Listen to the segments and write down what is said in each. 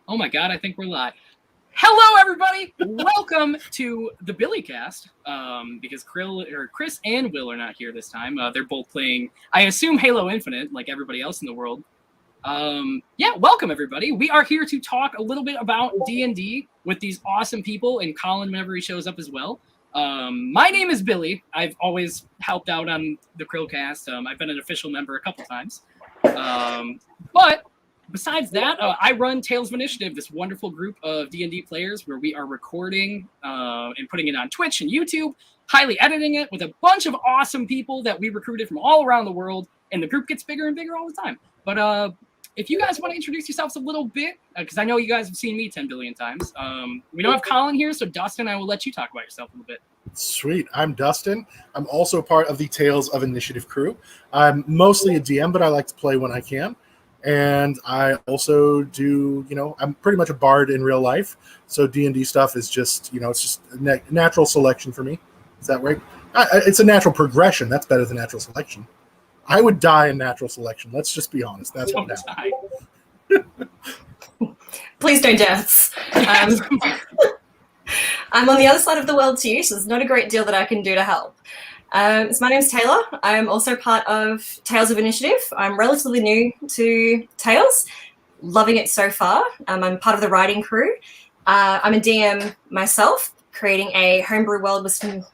Oh my God, I think we're live. Hello, everybody. Welcome to the Billy Cast. Because Chris and Will are not here this time. They're both playing, I assume, Halo Infinite, like everybody else in the world. Welcome everybody. We are here to talk a little bit about D&D with these awesome people, and Colin whenever he shows up as well. My name is Billy. I've always helped out on the CHRILLCAST. I've been an official member a couple times. But besides that, I run Tales of Initiative, this wonderful group of D&D players where we are recording and putting it on Twitch and YouTube, highly editing it with a bunch of awesome people that we recruited from all around the world, and the group gets bigger and bigger all the time. But if you guys want to introduce yourselves a little bit, because I know you guys have seen me 10 billion times. We don't have Colin here, so Dustin, I will let you talk about yourself a little bit. Sweet. I'm Dustin. I'm also part of the Tales of Initiative crew. I'm mostly a DM, but I like to play when I can. And I also do, I'm pretty much a bard in real life. So D&D stuff is just, it's just a natural selection for me. Is that right? It's a natural progression. That's better than natural selection. I would die in natural selection. Let's just be honest. That's what happened. Please don't dance. I'm on the other side of the world too, so there's not a great deal that I can do to help. So my name's Taylor. I'm also part of Tales of Initiative. I'm relatively new to Tales, loving it so far. I'm part of the writing crew. I'm a DM myself, creating a homebrew world with some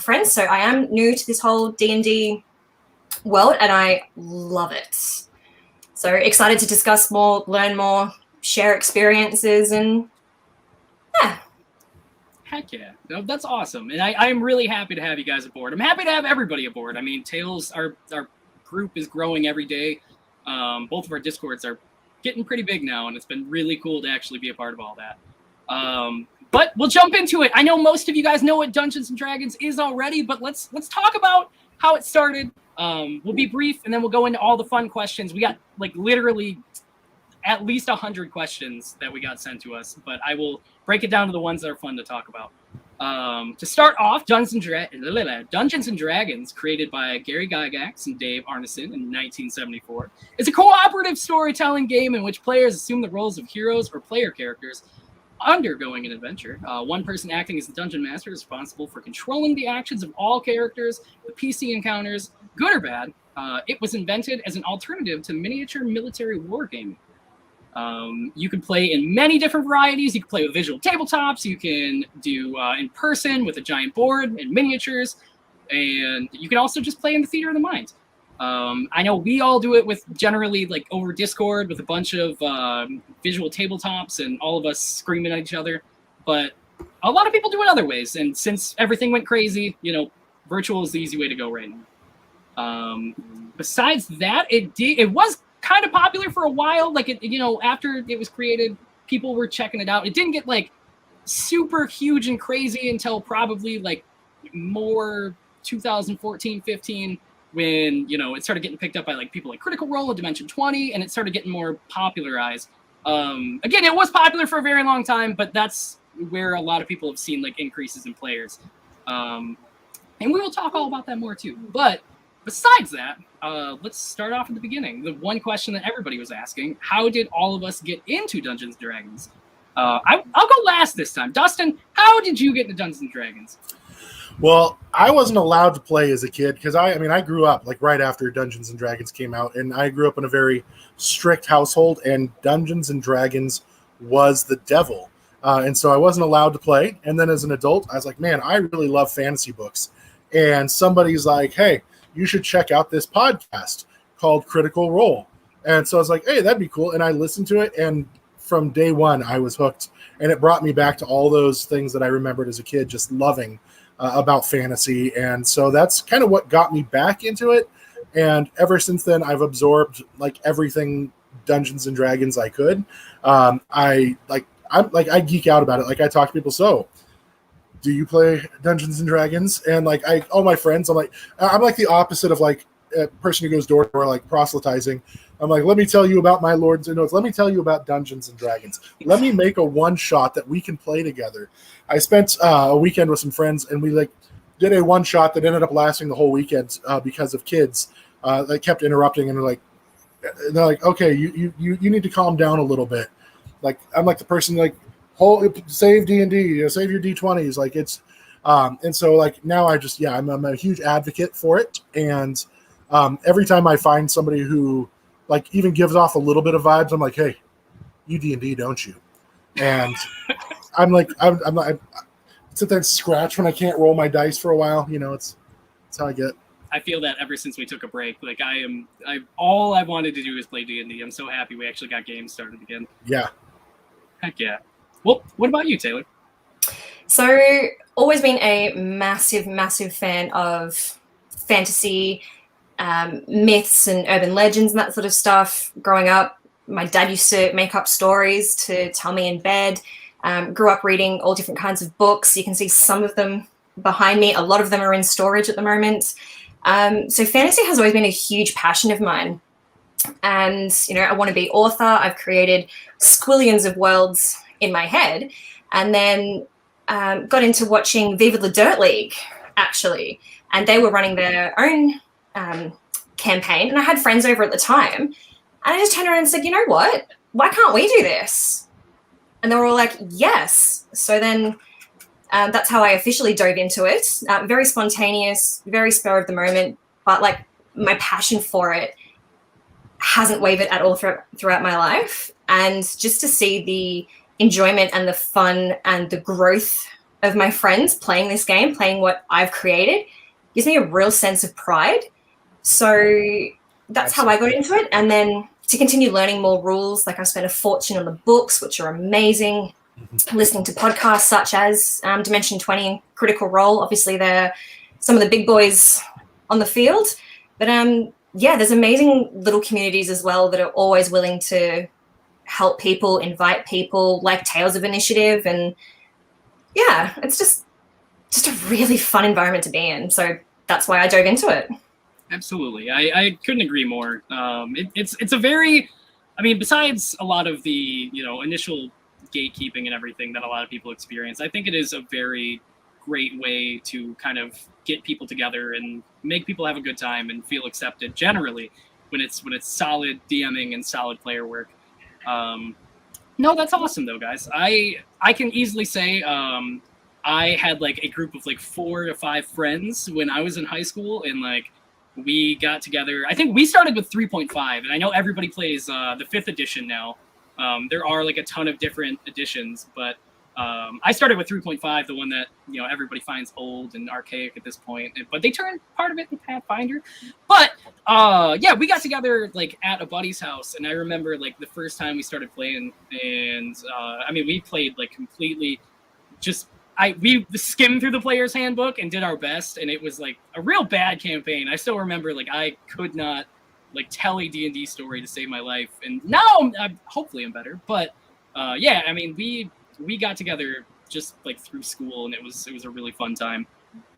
friends, so I am new to this whole D&D world, and I love it. So excited to discuss more, learn more, share experiences, and yeah. Heck yeah. No, that's awesome. And I am really happy to have you guys aboard. I'm happy to have everybody aboard. I mean, Tales, our group is growing every day. Both of our Discords are getting pretty big now, and it's been really cool to actually be a part of all that. But we'll jump into it. I know most of you guys know what Dungeons & Dragons is already, but let's talk about how it started. We'll be brief, and then we'll go into all the fun questions. We got literally at least 100 questions that we got sent to us, but I will break it down to the ones that are fun to talk about. To start off, Dungeons & Dragons, created by Gary Gygax and Dave Arneson in 1974, is a cooperative storytelling game in which players assume the roles of heroes or player characters undergoing an adventure. One person acting as the dungeon master is responsible for controlling the actions of all characters, the PC encounters, good or bad. It was invented as an alternative to miniature military wargaming. You can play in many different varieties. You can play with visual tabletops. You can do in person with a giant board and miniatures. And you can also just play in the theater of the mind. I know we all do it with generally over Discord with a bunch of visual tabletops and all of us screaming at each other. But a lot of people do it other ways. And since everything went crazy, virtual is the easy way to go right now. Besides that, it was kind of popular for a while. After it was created, people were checking it out. It didn't get super huge and crazy until probably more 2014, 15, when it started getting picked up by people like Critical Role and Dimension 20, and it started getting more popularized. Again, it was popular for a very long time, but that's where a lot of people have seen increases in players. And we will talk all about that more too. But besides that, let's start off at the beginning. The one question that everybody was asking: how did all of us get into Dungeons & Dragons? I'll go last this time. Dustin, how did you get into Dungeons & Dragons? Well, I wasn't allowed to play as a kid because I grew up right after Dungeons & Dragons came out, and I grew up in a very strict household, and Dungeons & Dragons was the devil. And so I wasn't allowed to play. And then as an adult, I was like, man, I really love fantasy books. And somebody's like, hey, you should check out this podcast called Critical Role. And so I was like, hey, that'd be cool. And I listened to it, and from day one, I was hooked. And it brought me back to all those things that I remembered as a kid, just loving about fantasy. And so that's kind of what got me back into it. And ever since then, I've absorbed everything Dungeons and Dragons I could. I geek out about it. I talk to people. So, do you play Dungeons and Dragons? And all my friends, I'm the opposite of a person who goes door to door, proselytizing. I'm let me tell you about my lords and lords. Let me tell you about Dungeons and Dragons. Let me make a one shot that we can play together. I spent a weekend with some friends, and we did a one shot that ended up lasting the whole weekend because of kids. They kept interrupting, and they're like, okay, you need to calm down a little bit. like I'm like the person like save D&D, save your D20s, like it's and so like now I'm a huge advocate for it, and every time I find somebody who like even gives off a little bit of vibes, I'm like, hey, you D&D, don't you? And I'm like I'm not. Sit there and scratch when I can't roll my dice for a while. It's how I get. I feel that ever since we took a break. Like all I wanted to do is play D&D. I'm so happy we actually got games started again. Yeah. Heck yeah. Well, what about you, Taylor? So, always been a massive, massive fan of fantasy, myths and urban legends and that sort of stuff. Growing up, my dad used to make up stories to tell me in bed. Grew up reading all different kinds of books. You can see some of them behind me. A lot of them are in storage at the moment. So fantasy has always been a huge passion of mine. And, I want to be author. I've created squillions of worlds in my head. And then got into watching Viva la Dirt League, actually. And they were running their own campaign. And I had friends over at the time. And I just turned around and said, you know what? Why can't we do this? And they were all like, yes. So then that's how I officially dove into it. Very spontaneous, very spur of the moment, but like my passion for it hasn't wavered at all throughout my life. And just to see the enjoyment and the fun and the growth of my friends playing this game, playing what I've created, gives me a real sense of pride. So that's how I got into it. And then to continue learning more rules, like I've spent a fortune on the books, which are amazing, listening to podcasts such as Dimension 20 and Critical Role. Obviously, they're some of the big boys on the field. But there's amazing little communities as well that are always willing to help people, invite people, like Tales of Initiative. And yeah, it's just a really fun environment to be in. So that's why I dove into it. Absolutely. I couldn't agree more. It's a very, besides a lot of the, initial gatekeeping and everything that a lot of people experience, I think it is a very great way to kind of get people together and make people have a good time and feel accepted generally when it's solid DMing and solid player work. No, that's awesome though, guys. I can easily say I had like a group of like 4 to 5 friends when I was in high school, and like we got together. I think we started with 3.5, and I know everybody plays the 5th edition now. There are like a ton of different editions, but I started with 3.5, the one that everybody finds old and archaic at this point. But they turned part of it in Pathfinder. But we got together like at a buddy's house, and I remember like the first time we started playing, and we played like completely just. We skimmed through the player's handbook and did our best, and it was like a real bad campaign. I still remember like I could not like tell a D&D story to save my life, and now hopefully I'm better. But we got together just like through school, and it was a really fun time.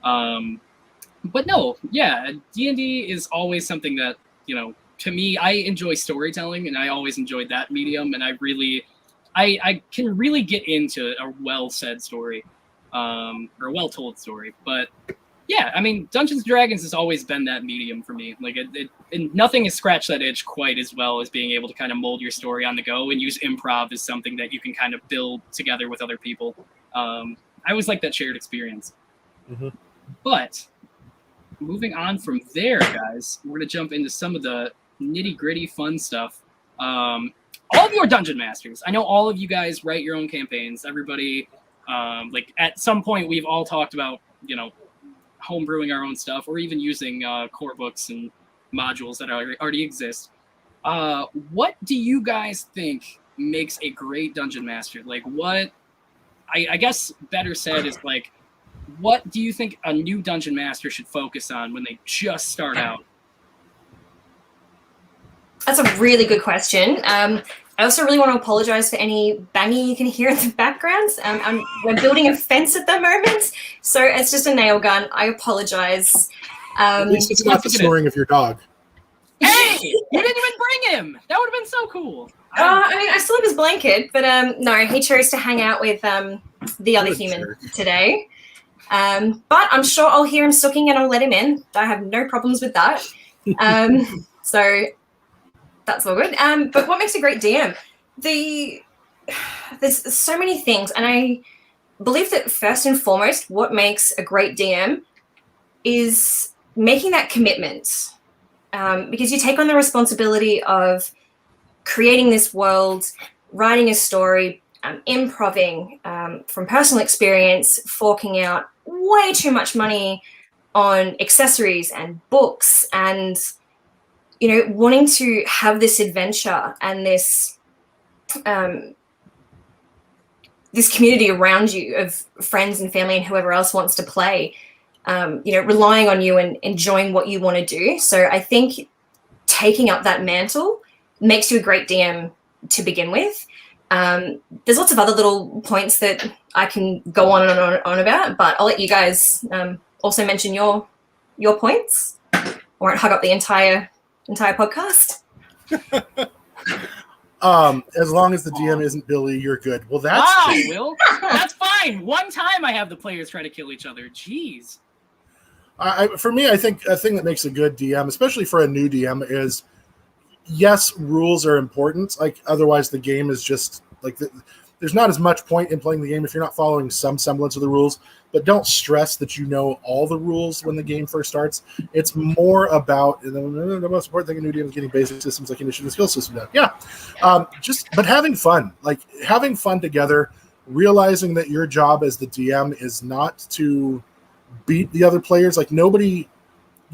But no, yeah, D&D is always something that to me, I enjoy storytelling, and I always enjoyed that medium, and I can really get into a well-said story. Or a well-told story. But yeah, Dungeons & Dragons has always been that medium for me. Like and nothing has scratched that itch quite as well as being able to kind of mold your story on the go and use improv as something that you can kind of build together with other people. I always like that shared experience. Mm-hmm. But moving on from there, guys, we're going to jump into some of the nitty-gritty fun stuff. All of you are dungeon masters. I know all of you guys write your own campaigns. Everybody... like at some point we've all talked about homebrewing our own stuff, or even using core books and modules that already exist. What do you guys think makes a great dungeon master? Like what I guess better said is like, what do you think a new dungeon master should focus on when they just start out? That's a really good question. I also really want to apologize for any banging you can hear in the background. We're building a fence at the moment, so it's just a nail gun. I apologize. At least it's not the snoring of your dog. Hey, you didn't even bring him. That would have been so cool. I still have his blanket, but no, he chose to hang out with the other human today. But I'm sure I'll hear him sucking and I'll let him in. I have no problems with that. So that's all good. But what makes a great DM? The there's so many things, and I believe that first and foremost, what makes a great DM is making that commitment, because you take on the responsibility of creating this world, writing a story, improving from personal experience, forking out way too much money on accessories and books, and wanting to have this adventure and this this community around you of friends and family and whoever else wants to play, relying on you and enjoying what you want to do. So I think taking up that mantle makes you a great DM to begin with. There's lots of other little points that I can go on and on about, but I'll let you guys also mention your points. I won't hug up the entire podcast. As long as the DM isn't Billy, you're good. Well, that's wow, Will. That's fine. One time I have the players try to kill each other. Jeez. For me, I think a thing that makes a good DM, especially for a new DM, is yes, rules are important. Like otherwise, the game is just like there's not as much point in playing the game if you're not following some semblance of the rules. But don't stress that you know all the rules when the game first starts. It's more about the most important thing in new DM is getting basic systems like initiative and skill system down. Yeah, but having fun, like having fun together, realizing that your job as the DM is not to beat the other players. Like you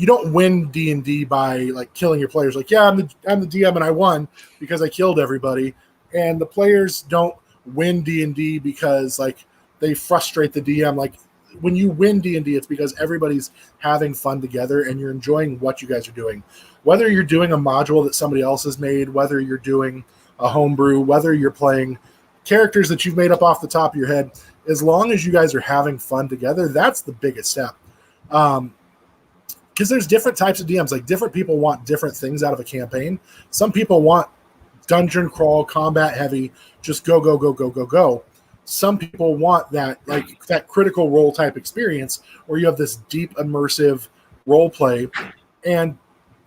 don't win D&D by like killing your players. Like, yeah, I'm the DM and I won because I killed everybody. And the players don't win D&D because like they frustrate the DM. Like when you win D&D, it's because everybody's having fun together and you're enjoying what you guys are doing. Whether you're doing a module that somebody else has made, whether you're doing a homebrew, whether you're playing characters that you've made up off the top of your head, as long as you guys are having fun together, that's the biggest step. Because there's different types of DMs. Like different people want different things out of a campaign. Some people want dungeon crawl, combat heavy, just go, go, go, go, go, go. Some people want that like that critical role type experience where you have this deep immersive role play and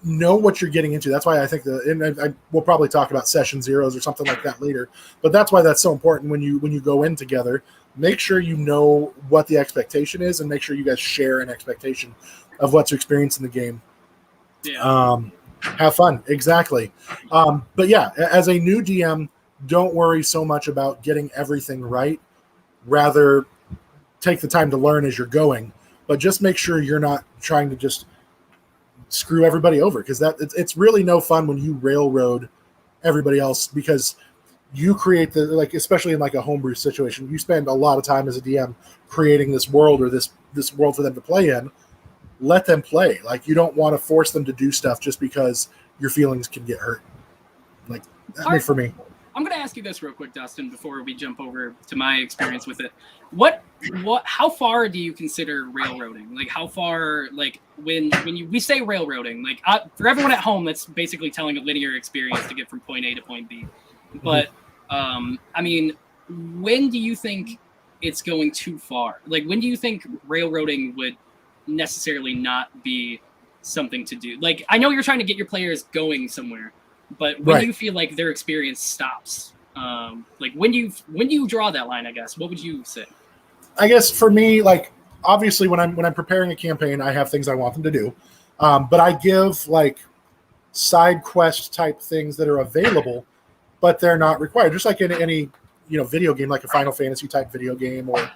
know what you're getting into. That's why I think we'll probably talk about session zeros or something like that later. But that's why that's so important when you go in together. Make sure you know what the expectation is and make sure you guys share an expectation of what to experience in the game. Yeah. Have fun. Exactly. But yeah, as a new DM, don't worry so much about getting everything right. Rather, take the time to learn as you're going, but just make sure you're not trying to just screw everybody over because it's really no fun when you railroad everybody else because you create especially in like a homebrew situation, you spend a lot of time as a DM creating this world or this world for them to play in. Let them play. Like you don't want to force them to do stuff just because your feelings can get hurt. Like for me. I'm going to ask you this real quick, Dustin, before we jump over to my experience with it. How far do you consider railroading? Like how far, like when we say railroading, like for everyone at home, that's basically telling a linear experience to get from point A to point B. But I mean, when do you think it's going too far? Like when do you think railroading would necessarily not be something to do? Like I know you're trying to get your players going somewhere, but when do you feel like their experience stops? Like when do you draw that line, I guess? What would you say? I guess for me, like obviously when I'm preparing a campaign, I have things I want them to do. But I give like side quest type things that are available, but they're not required. Just like in any video game, like a Final Fantasy type video game or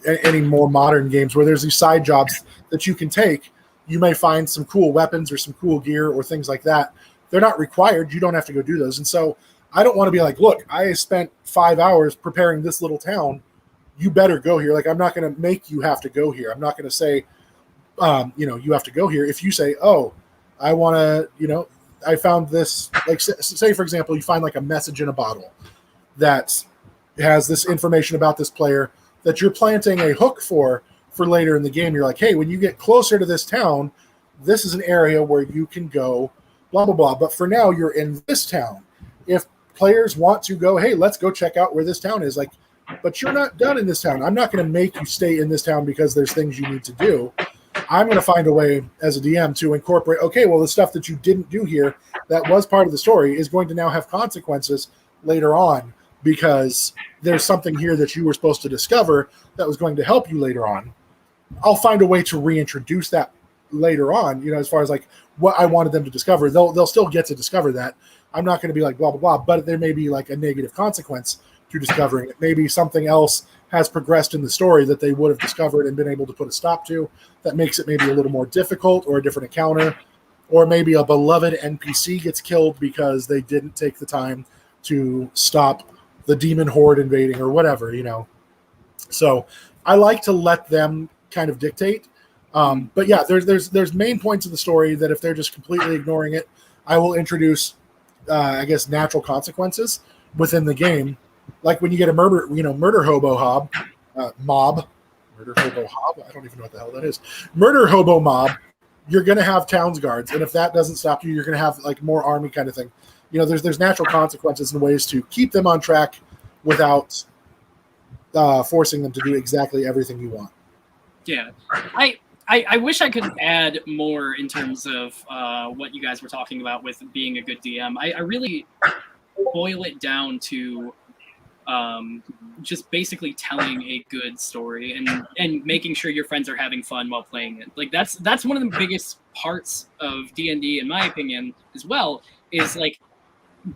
any more modern games where there's these side jobs that you can take. You may find some cool weapons or some cool gear or things like that. They're not required. You don't have to go do those. And so I don't want to be like, look, I spent 5 hours preparing this little town. You better go here. Like, I'm not going to make you have to go here. I'm not going to say, you have to go here. If you say, oh, I want to, I found this, like, say, for example, you find like a message in a bottle that has this information about this player that you're planting a hook for later in the game. You're like, hey, when you get closer to this town, this is an area where you can go, blah, blah, blah. But for now, you're in this town. If players want to go, hey, let's go check out where this town is, like, but you're not done in this town. I'm not going to make you stay in this town because there's things you need to do. I'm going to find a way as a DM to incorporate, okay, well, the stuff that you didn't do here that was part of the story is going to now have consequences. later on because there's something here that you were supposed to discover that was going to help you later on. I'll find a way to reintroduce that later on, as far as like what I wanted them to discover. They'll still get to discover that. I'm not going to be like blah, blah, blah, but there may be like a negative consequence to discovering it. Maybe something else has progressed in the story that they would have discovered and been able to put a stop to that makes it maybe a little more difficult, or a different encounter, or maybe a beloved NPC gets killed because they didn't take the time to stop the demon horde invading or whatever, So I like to let them kind of dictate. But yeah, there's main points of the story that if they're just completely ignoring it, I will introduce, I guess, natural consequences within the game. Like when you get a murder hobo mob, murder hobo hob. I don't even know what the hell that is. Murder hobo mob. You're going to have towns guards, and if that doesn't stop you, you're going to have like more army kind of thing. There's natural consequences and ways to keep them on track without forcing them to do exactly everything you want. Yeah, I wish I could add more in terms of what you guys were talking about with being a good DM. I really boil it down to just basically telling a good story and making sure your friends are having fun while playing it. Like that's one of the biggest parts of D&D, in my opinion, as well, is like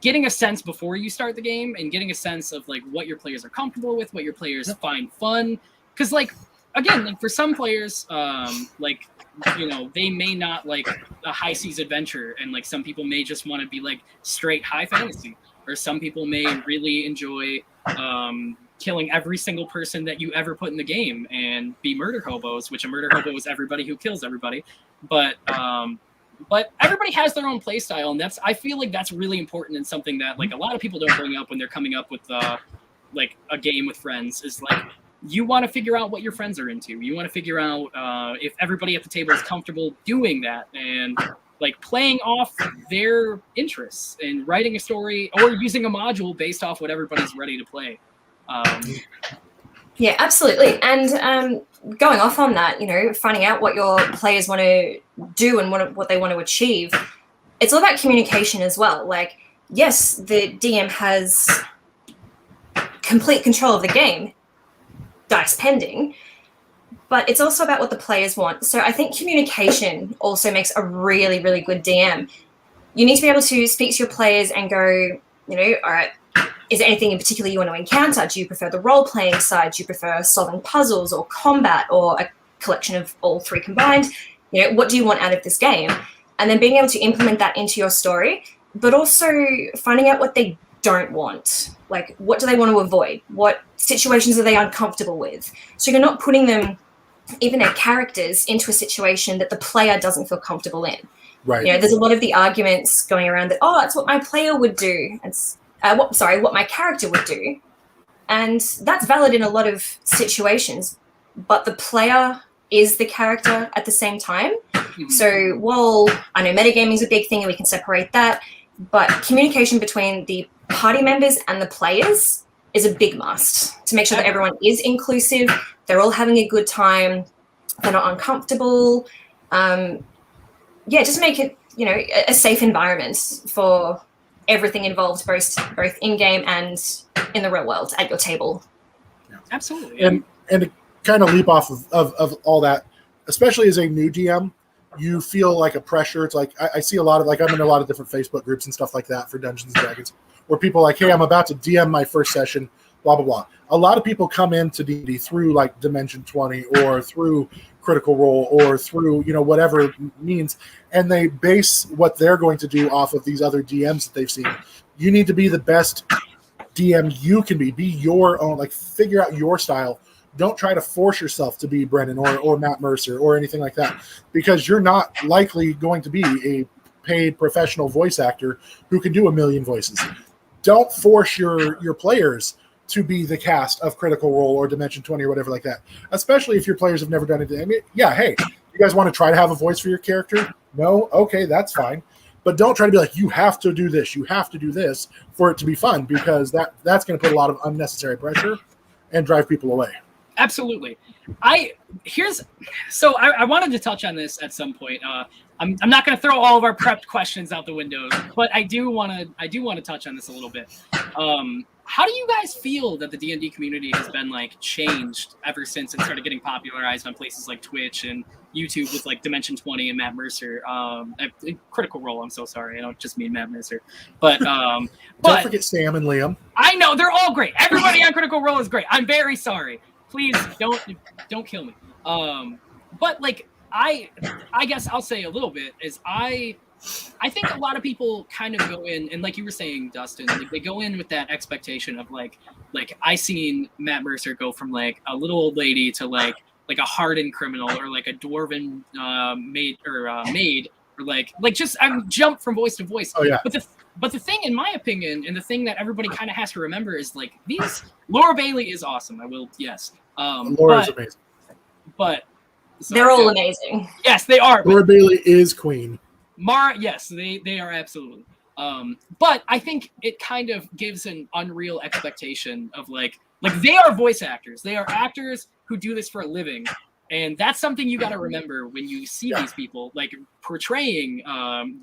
getting a sense before you start the game and getting a sense of like what your players are comfortable with, what your players find fun. Because like, again, like for some players, they may not like a high seas adventure, and like some people may just want to be like straight high fantasy, or some people may really enjoy killing every single person that you ever put in the game and be murder hobos, which a murder hobo is everybody who kills everybody. But everybody has their own play style, and I feel like that's really important, and something that like a lot of people don't bring up when they're coming up with like a game with friends, is like you want to figure out what your friends are into. You want to figure out if everybody at the table is comfortable doing that, and like playing off their interests and writing a story or using a module based off what everybody's ready to play. Yeah, absolutely. And going off on that, finding out what your players want to do and what they want to achieve, it's all about communication as well. Like, yes, the DM has complete control of the game, dice pending, but it's also about what the players want. So I think communication also makes a really, really good DM. You need to be able to speak to your players and go, all right, is there anything in particular you want to encounter? Do you prefer the role-playing side? Do you prefer solving puzzles or combat, or a collection of all three combined? What do you want out of this game? And then being able to implement that into your story, but also finding out what they don't want. Like, what do they want to avoid? What situations are they uncomfortable with? So you're not putting them, even their characters, into a situation that the player doesn't feel comfortable in. Right. There's a lot of the arguments going around that, that's what my player would do. It's what my character would do. And that's valid in a lot of situations, but the player is the character at the same time. Mm-hmm. So while I know metagaming is a big thing and we can separate that, but communication between the party members and the players is a big must to make sure that everyone is inclusive, they're all having a good time, they're not uncomfortable. Just make it, a safe environment for everything involved, both in-game and in the real world at your table. Yeah, absolutely. And to kind of leap off of all that, especially as a new DM, you feel like a pressure. It's like I see a lot of, like, I'm in a lot of different Facebook groups and stuff like that for Dungeons and Dragons, where people are like, hey, I'm about to DM my first session, blah, blah, blah. A lot of people come into D&D through like Dimension 20 or through Critical Role or through, whatever means, and they base what they're going to do off of these other DMs that they've seen. You need to be the best DM you can be your own, like figure out your style. Don't try to force yourself to be Brennan or Matt Mercer or anything like that, because you're not likely going to be a paid professional voice actor who can do a million voices. Don't force your players to be the cast of Critical Role or Dimension 20 or whatever like that, especially if your players have never done it. I mean, yeah, hey, you guys want to try to have a voice for your character? No? Okay, that's fine. But don't try to be like, you have to do this, you have to do this for it to be fun, because that's going to put a lot of unnecessary pressure and drive people away. Absolutely. So I wanted to touch on this at some point. I'm not going to throw all of our prepped questions out the window, but I do want to touch on this a little bit. How do you guys feel that the D&D community has been like changed ever since it started getting popularized on places like Twitch and YouTube with like Dimension 20 and Matt Mercer? Critical Role. I'm so sorry. I don't just mean Matt Mercer, but Don't forget Sam and Liam. I know they're all great. Everybody on Critical Role is great. I'm very sorry. Please don't kill me. But like I guess I'll say a little bit is I think a lot of people kind of go in, and like you were saying, Dustin, like they go in with that expectation of like I seen Matt Mercer go from like a little old lady to like a hardened criminal or like a dwarven maid or like just I'm jump from voice to voice. Oh yeah. But the thing, in my opinion, and the thing that everybody kind of has to remember is like Laura Bailey is awesome. Laura's amazing. But they're all amazing. Yes, they are. Laura Bailey is queen. Mara, yes, they are absolutely. But I think it kind of gives an unreal expectation of like they are voice actors. They are actors who do this for a living. And that's something you got to remember when you see these people like portraying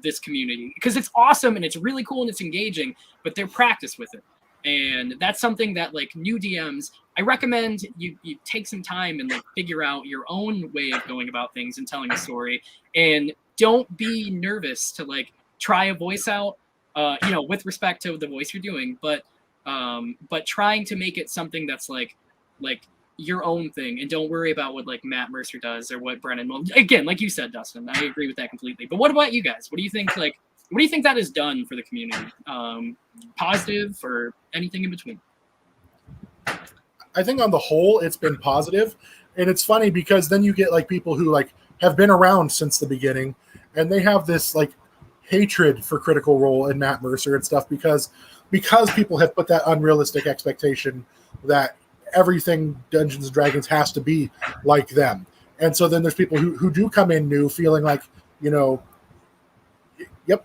this community, because it's awesome and it's really cool and it's engaging, but they're practiced with it. And that's something that like new DMs, I recommend you take some time and like figure out your own way of going about things and telling a story. And don't be nervous to like try a voice out, with respect to the voice you're doing, but trying to make it something that's like your own thing, and don't worry about what like Matt Mercer does or what Brennan will. Again, like you said, Dustin, I agree with that completely. But what about you guys? What do you think? Like, what do you think that has done for the community? Positive or anything in between? I think on the whole, it's been positive, and it's funny because then you get like people who like have been around since the beginning, and they have this like hatred for Critical Role and Matt Mercer and stuff because people have put that unrealistic expectation that everything Dungeons and Dragons has to be like them. And so then there's people who do come in new feeling like, yep,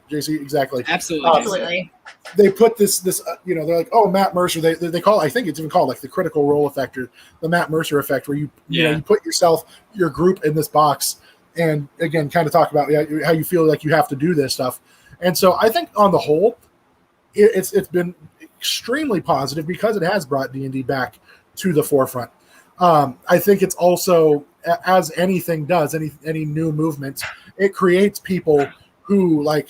JC, exactly. Absolutely. They put this they're like, oh, Matt Mercer, they call, I think it's even called like the Critical Role effect or the Matt Mercer effect, where you put your group in this box and again, kind of talk about how you feel like you have to do this stuff. And so I think on the whole, it's been extremely positive because it has brought D&D back to the forefront. I think it's also, as anything does, any new movement, it creates people who like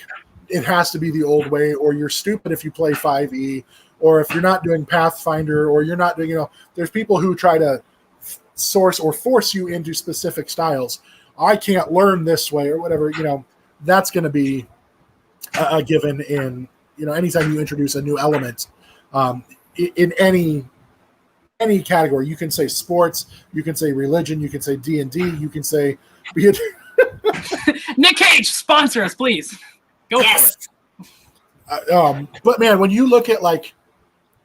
it has to be the old way, or you're stupid if you play 5e, or if you're not doing Pathfinder, or you're not doing, there's people who try to source or force you into specific styles. I can't learn this way or whatever, that's going to be a given in, anytime you introduce a new element in any category. You can say sports, you can say religion, you can say D&D, you can say Nick Cage, sponsor us, please. Go for it. But man, when you look at like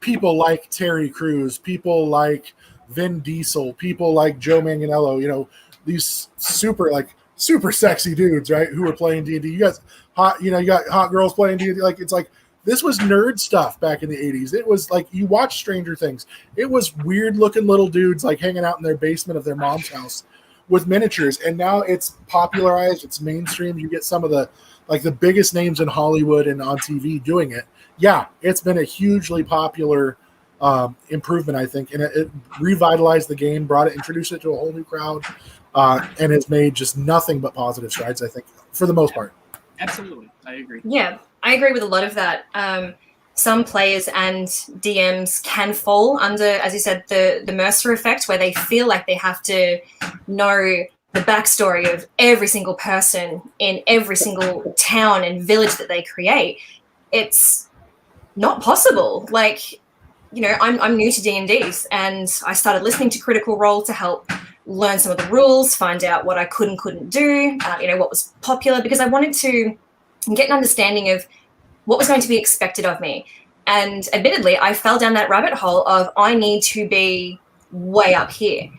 people like Terry Crews, people like Vin Diesel, people like Joe Manganiello, these super sexy dudes, right? Who are playing D&D. You guys hot, you got hot girls playing D&D. Like, it's like, this was nerd stuff back in the 80s. It was like, you watch Stranger Things. It was weird looking little dudes like hanging out in their basement of their mom's house with miniatures. And now it's popularized, it's mainstream. You get some of the biggest names in Hollywood and on TV doing it. Yeah, it's been a hugely popular improvement, I think. And it revitalized the game, introduced it to a whole new crowd, and has made just nothing but positive strides, I think, for the most part. Absolutely. I agree. Yeah, I agree with a lot of that. Some players and DMs can fall under, as you said, the Mercer effect, where they feel like they have to know the backstory of every single person in every single town and village that they create. It's not possible. Like, I'm new to D&Ds, and I started listening to Critical Role to help learn some of the rules, find out what I could and couldn't do, what was popular, because I wanted to get an understanding of what was going to be expected of me. And admittedly, I fell down that rabbit hole of I need to be way up here.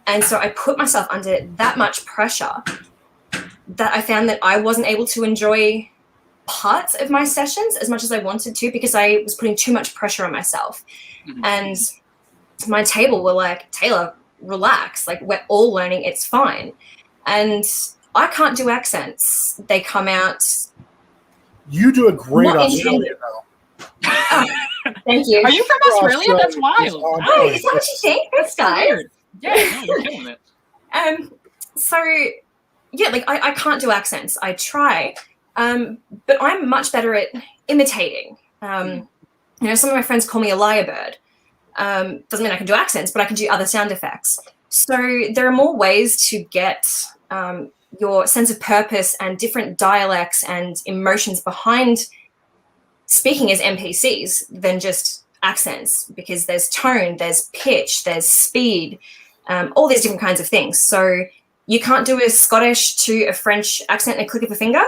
And so I put myself under that much pressure that I found that I wasn't able to enjoy parts of my sessions as much as I wanted to, because I was putting too much pressure on myself. Mm-hmm. And my table were like, Taylor, relax. Like, we're all learning. It's fine. And I can't do accents. They come out. You do a great Not Australian, intended. though. Oh, thank you. Are you from Australia? That's wild. on Oh, point. is that what you think? Thanks, guys. Weird. Yeah, no, you're killing it. So yeah, like I can't do accents. I try, but I'm much better at imitating. You know, some of my friends call me a lyrebird. Doesn't mean I can do accents, but I can do other sound effects. So there are more ways to get your sense of purpose and different dialects and emotions behind speaking as NPCs than just accents, because there's tone, there's pitch, there's speed, all these different kinds of things. So you can't do a Scottish to a French accent in a click of a finger.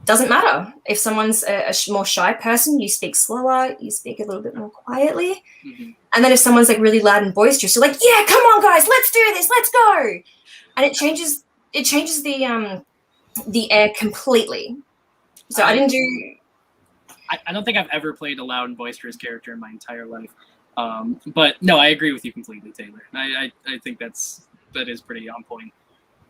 Doesn't matter. If someone's a more shy person, you speak slower, you speak a little bit more quietly. Mm-hmm. And then if someone's like really loud and boisterous, you're like, yeah, come on, guys, let's do this, let's go. And it changes the air completely. So I didn't do... I don't think I've ever played a loud and boisterous character in my entire life. But no, I agree with you completely, Taylor. I think that is pretty on point.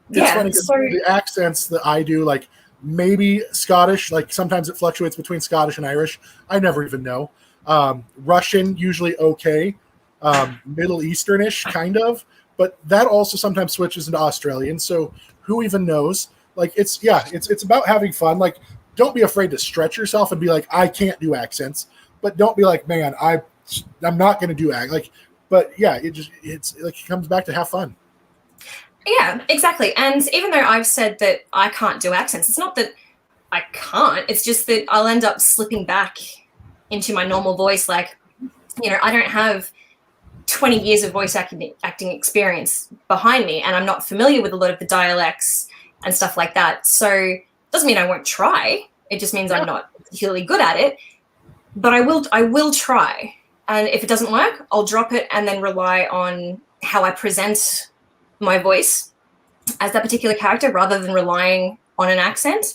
It's funny because the accents that I do, like maybe Scottish, like sometimes it fluctuates between Scottish and Irish. I never even know. Russian, usually okay. Middle Easternish, kind of. But that also sometimes switches into Australian. So who even knows? Like it's about having fun. Like, don't be afraid to stretch yourself and be like, I can't do accents. But don't be like, man, I'm not going to do like. But yeah, it's like it comes back to have fun. Yeah, exactly. And even though I've said that I can't do accents, it's not that I can't. It's just that I'll end up slipping back into my normal voice. Like, you know, I don't have 20 years of voice acting experience behind me, and I'm not familiar with a lot of the dialects and stuff like that. So it doesn't mean I won't try. It just means I'm not particularly good at it. But I will try. And if it doesn't work, I'll drop it and then rely on how I present my voice as that particular character rather than relying on an accent,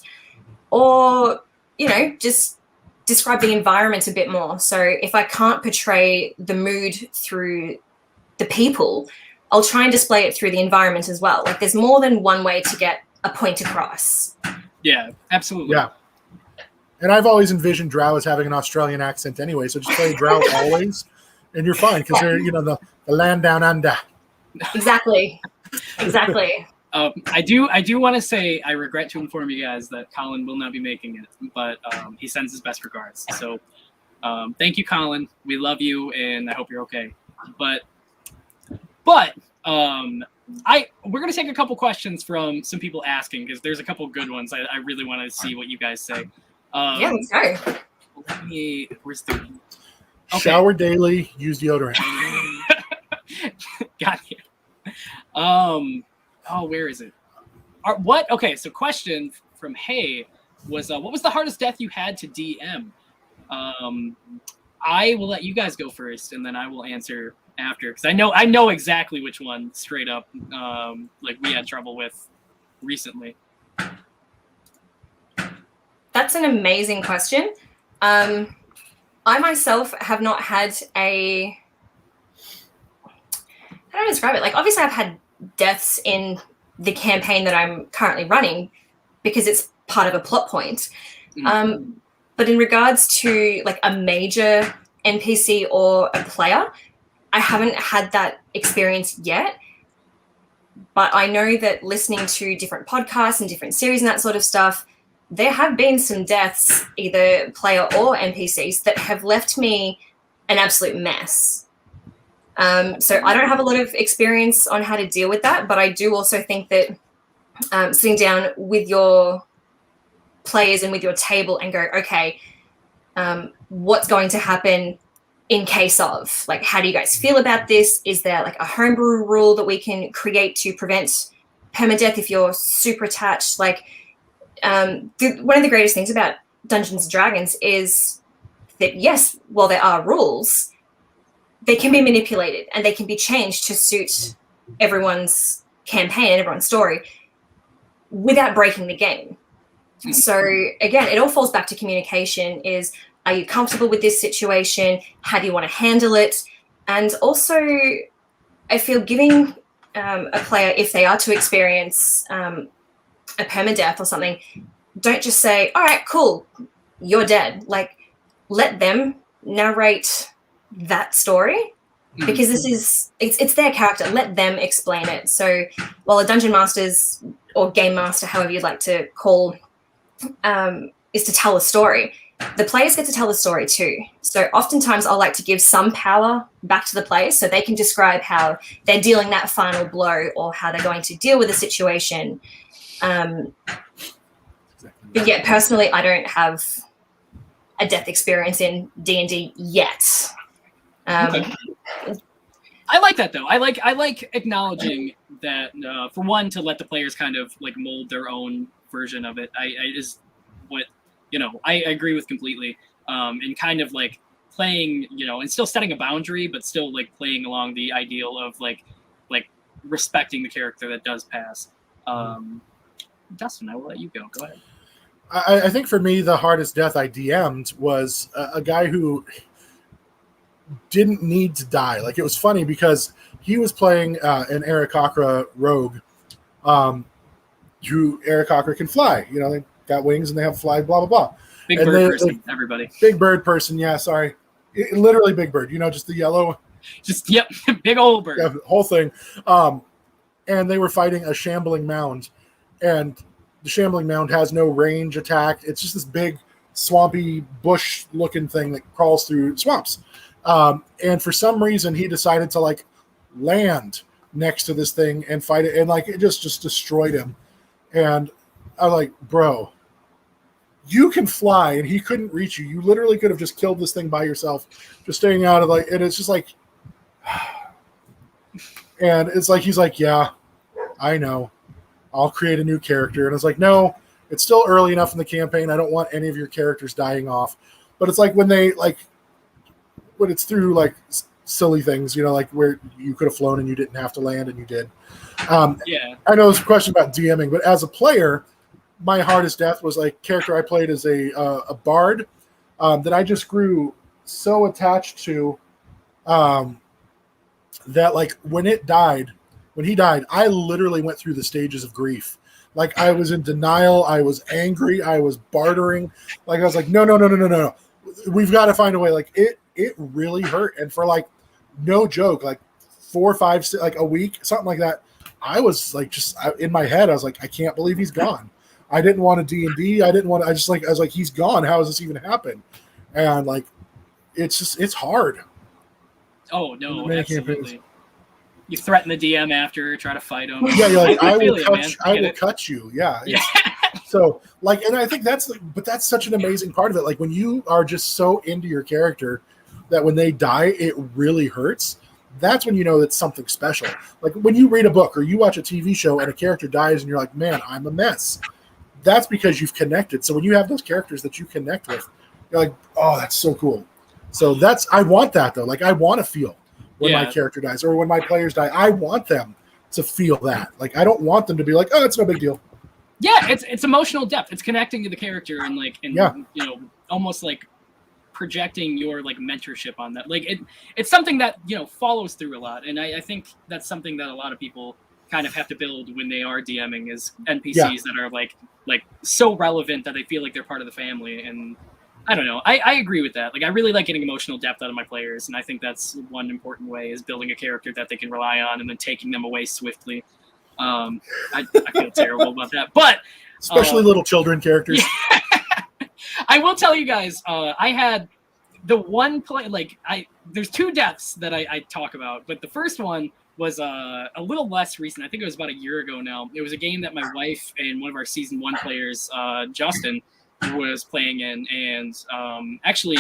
or, you know, just describe the environment a bit more. So if I can't portray the mood through the people, I'll try and display it through the environment as well. Like, there's more than one way to get a point across. Yeah, absolutely. Yeah. And I've always envisioned Drow as having an Australian accent anyway, so just play Drow always, and you're fine, because they're, you know, the land down under. Exactly. I do want to say I regret to inform you guys that Colin will not be making it, but he sends his best regards. So thank you, Colin. We love you, and I hope you're okay. But we're gonna take a couple questions from some people asking, because there's a couple good ones. I really want to see what you guys say. Yeah, let's go. Where's the shower daily, use deodorant. Got you. Where is it? Okay, so question from Hey was, what was the hardest death you had to DM? I will let you guys go first, and then I will answer after, because I know exactly which one straight up, like we had trouble with recently. That's an amazing question. I myself have not had a... How do I describe it? Like, obviously I've had deaths in the campaign that I'm currently running because it's part of a plot point. Mm-hmm. But in regards to like a major NPC or a player, I haven't had that experience yet. But I know that listening to different podcasts and different series and that sort of stuff, there have been some deaths, either player or NPCs, that have left me an absolute mess. So I don't have a lot of experience on how to deal with that, but I do also think that sitting down with your players and with your table and go, okay, what's going to happen in case of? Like, how do you guys feel about this? Is there like a homebrew rule that we can create to prevent permadeath if you're super attached? Like, one of the greatest things about Dungeons & Dragons is that, yes, while there are rules, they can be manipulated and they can be changed to suit everyone's campaign and everyone's story without breaking the game. So again, it all falls back to communication. Is, are you comfortable with this situation? How do you want to handle it? And also, I feel giving a player, if they are to experience a permadeath or something, don't just say, all right, cool, you're dead. Like, let them narrate that story, because it's their character. Let them explain it. So while a dungeon master's or game master, however you'd like to call, is to tell a story, the players get to tell the story too. So oftentimes I'll like to give some power back to the players so they can describe how they're dealing that final blow or how they're going to deal with the situation. But yeah, personally, I don't have a death experience in D&D yet. Okay. I like that though. I like acknowledging that, for one, to let the players kind of like mold their own version of it. I is what, you know, I agree with completely. And kind of like playing, you know, and still setting a boundary, but still like playing along the ideal of like respecting the character that does pass. Dustin, I will let you go. Go ahead. I think for me, the hardest death I DM'd was a guy who didn't need to die. Like, it was funny because he was playing an Aarakocra rogue, who Aarakocra can fly. You know, they got wings and they have fly, blah, blah, blah. Big bird person, everybody. Big bird person, yeah, sorry. Literally big bird, you know, just the yellow. Just, yep, big old bird. Yeah, the whole thing. And they were fighting a shambling mound. And the shambling mound has no range attack. It's just this big, swampy, bush-looking thing that crawls through swamps. And for some reason, he decided to, like, land next to this thing and fight it. And, like, it just destroyed him. And I was like, bro, you can fly, and he couldn't reach you. You literally could have just killed this thing by yourself, just staying out of, like, and it's just like, and it's like, he's like, yeah, I know. I'll create a new character. And it's like, no, it's still early enough in the campaign. I don't want any of your characters dying off. But it's like when they, like, when it's through, like, silly things, you know, like where you could have flown and you didn't have to land and you did. Yeah. I know there's a question about DMing, but as a player, my hardest death was, like, character I played as a bard that I just grew so attached to that, like, when he died, I literally went through the stages of grief. Like, I was in denial. I was angry. I was bartering. Like, I was like, no. We've got to find a way. Like, it really hurt. And for, like, no joke, like 4 or 5, like a week, something like that, I was like, in my head, I was like, I can't believe he's gone. I didn't want a D&D. I was like, he's gone. How has this even happened? And, like, it's hard. Oh, no, absolutely. You threaten the DM after, try to fight him. Yeah, you're like, I will cut you. Yeah. Yeah. So, like, and I think that's such an amazing part of it. Like, when you are just so into your character that when they die, it really hurts. That's when you know it's something special. Like, when you read a book or you watch a TV show and a character dies and you're like, man, I'm a mess. That's because you've connected. So when you have those characters that you connect with, you're like, oh, that's so cool. So I want that, though. Like, I want to feel when my character dies or when my players die. I want them to feel that. Like, I don't want them to be like, oh, it's no big deal. Yeah, it's emotional depth. It's connecting to the character and, like, you know, almost like projecting your, like, mentorship on that. Like, it's something that, you know, follows through a lot. And I think that's something that a lot of people kind of have to build when they are DMing, is NPCs that are like so relevant that they feel like they're part of the family. And I don't know. I agree with that. Like, I really like getting emotional depth out of my players, and I think that's one important way, is building a character that they can rely on and then taking them away swiftly. I feel terrible about that, but especially little children characters. Yeah. I will tell you guys, I had the one play, like, there's 2 deaths that I talk about, but the first one was a little less recent. I think it was about a year ago now. It was a game that my wife and one of our season 1 players, Justin, was playing in, and actually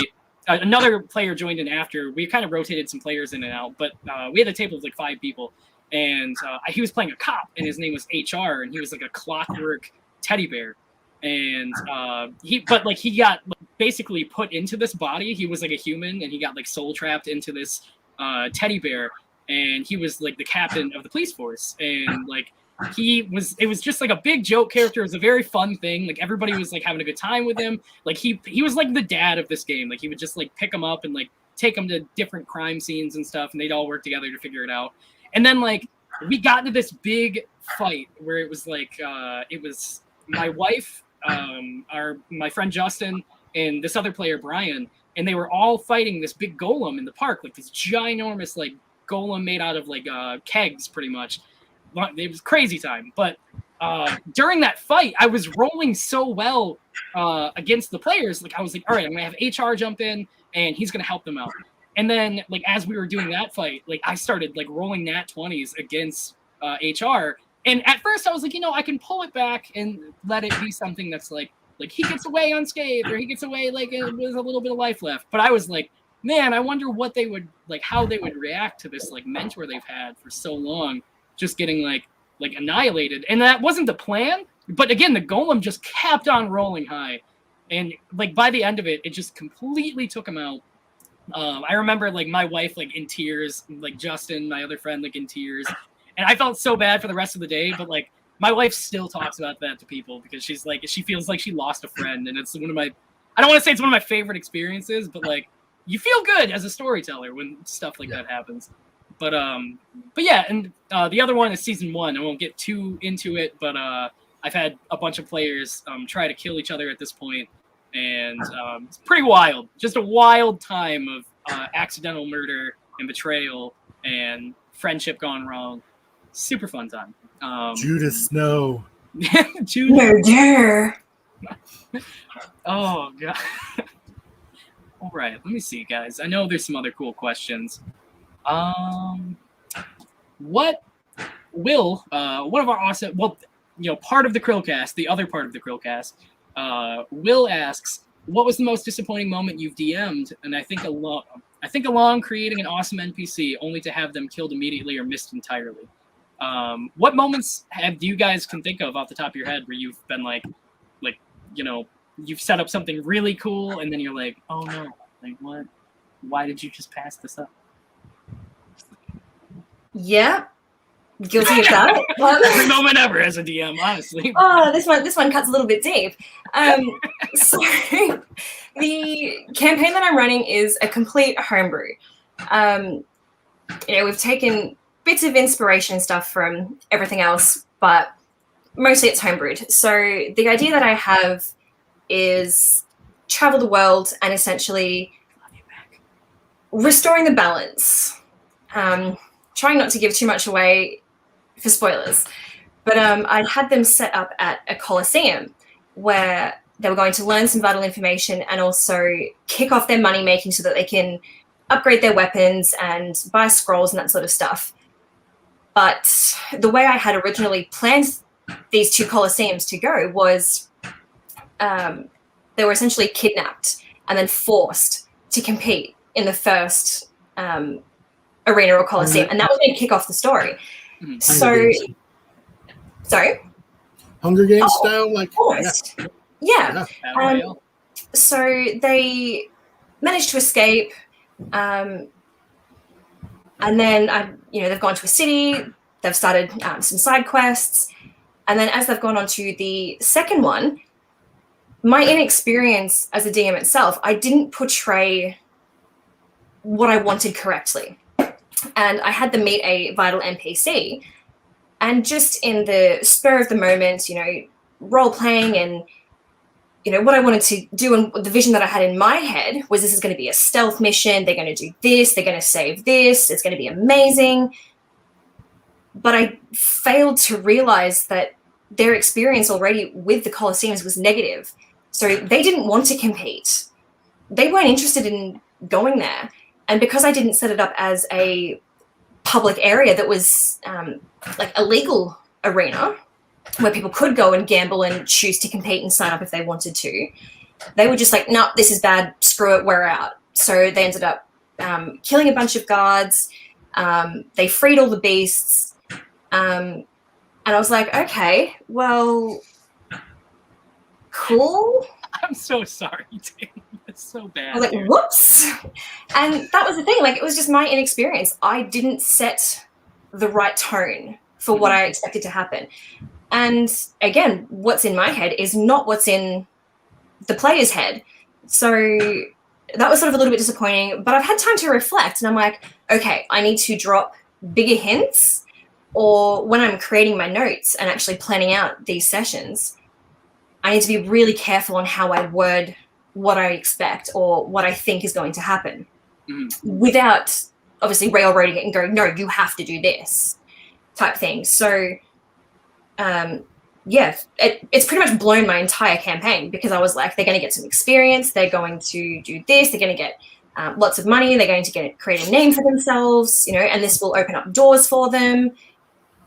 another player joined in after. We kind of rotated some players in and out, but we had a table of like 5 people, and he was playing a cop, and his name was HR, and he was like a clockwork teddy bear, and he got basically put into this body. He was like a human, and he got like soul trapped into this teddy bear, and he was like the captain of the police force, and like it was just like a big joke character. It was a very fun thing. Like, everybody was like having a good time with him. Like, he was like the dad of this game. Like, he would just like pick him up and like take him to different crime scenes and stuff, and they'd all work together to figure it out. And then, like, we got into this big fight where it was like it was my wife, my friend Justin, and this other player Brian, and they were all fighting this big golem in the park, like this ginormous like golem made out of like kegs, pretty much. It was crazy time, but during that fight, I was rolling so well against the players. Like I was like, all right, I'm gonna have HR jump in, and he's gonna help them out. And then, like as we were doing that fight, like I started like rolling nat 20s against HR. And at first, I was like, I can pull it back and let it be something that's like he gets away unscathed, or he gets away like with a little bit of life left. But I was like, man, I wonder what they would like, how they would react to this like mentor they've had for so long, just getting like annihilated. And that wasn't the plan. But again, the golem just kept on rolling high, and like by the end of it, it just completely took him out. I remember like my wife like in tears, like Justin, my other friend, like in tears, and I felt so bad for the rest of the day. But like my wife still talks about that to people because she's like, she feels like she lost a friend, and it's one of my, I don't want to say it's one of my favorite experiences, but like you feel good as a storyteller when stuff like that happens. But yeah, and the other one is season 1. I won't get too into it, but I've had a bunch of players try to kill each other at this point, and it's pretty wild. Just a wild time of accidental murder and betrayal and friendship gone wrong. Super fun time. Judith Snow. Judith. Murder. Oh god. All right, let me see, guys. I know there's some other cool questions. What will one of our awesome, well, part of the Krillcast, the other part of the Krillcast, Will asks, what was the most disappointing moment you've DM'd? And I think along creating an awesome NPC only to have them killed immediately or missed entirely. What moments do you guys can think of off the top of your head where you've been like you've set up something really cool and then you're like, oh no, like what? Why did you just pass this up? Yeah, guilty of that. Every moment ever as a DM, honestly. Oh, this one cuts a little bit deep. So the campaign that I'm running is a complete homebrew. We've taken bits of inspiration stuff from everything else, but mostly it's homebrewed. So the idea that I have is travel the world and essentially restoring the balance. Trying not to give too much away for spoilers, but I had them set up at a coliseum where they were going to learn some vital information and also kick off their money making so that they can upgrade their weapons and buy scrolls and that sort of stuff. But the way I had originally planned these two coliseums to go was they were essentially kidnapped and then forced to compete in the first arena or coliseum, and that was going to kick off the story. So, sorry? Hunger Games style? Like, almost. Yeah. So they managed to escape, and then they've gone to a city, they've started some side quests, and then as they've gone on to the second one, my inexperience as a DM itself, I didn't portray what I wanted correctly. And I had them meet a vital NPC, and just in the spur of the moment, role playing and, what I wanted to do and the vision that I had in my head was this is going to be a stealth mission. They're going to do this. They're going to save this. It's going to be amazing. But I failed to realize that their experience already with the Colosseums was negative. So they didn't want to compete. They weren't interested in going there. And because I didn't set it up as a public area that was like a legal arena where people could go and gamble and choose to compete and sign up if they wanted to, they were just like, no, this is bad, screw it, we're out. So they ended up killing a bunch of guards. They freed all the beasts. And I was like, okay, well, cool. I'm so sorry, Tim. It's so bad. I was like, whoops. And that was the thing. Like, it was just my inexperience. I didn't set the right tone for what I expected to happen. And again, what's in my head is not what's in the player's head. So that was sort of a little bit disappointing, but I've had time to reflect and I'm like, okay, I need to drop bigger hints or when I'm creating my notes and actually planning out these sessions, I need to be really careful on how I word what I expect or what I think is going to happen without obviously railroading it and going, no, you have to do this type thing. So, it's pretty much blown my entire campaign because I was like, they're going to get some experience. They're going to do this. They're going to get lots of money. They're going to create a name for themselves, and this will open up doors for them.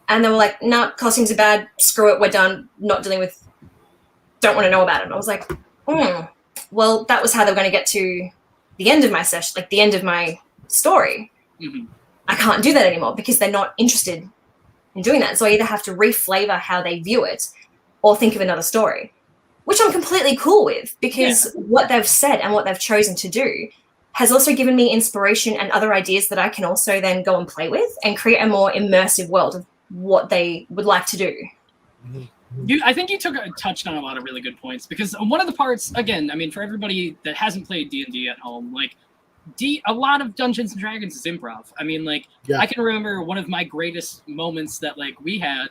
And they were like, nah, costumes are bad. Screw it. We're done. Not dealing with, don't want to know about it. And I was like, well, that was how they were going to get to the end of my session, like the end of my story. I can't do that anymore because they're not interested in doing that. So I either have to reflavor how they view it or think of another story, which I'm completely cool with because what they've said and what they've chosen to do has also given me inspiration and other ideas that I can also then go and play with and create a more immersive world of what they would like to do. I think you touched on a lot of really good points because one of the parts, again, I mean, for everybody that hasn't played D&D at home, like a lot of Dungeons and Dragons is improv. I mean, like I can remember one of my greatest moments that like we had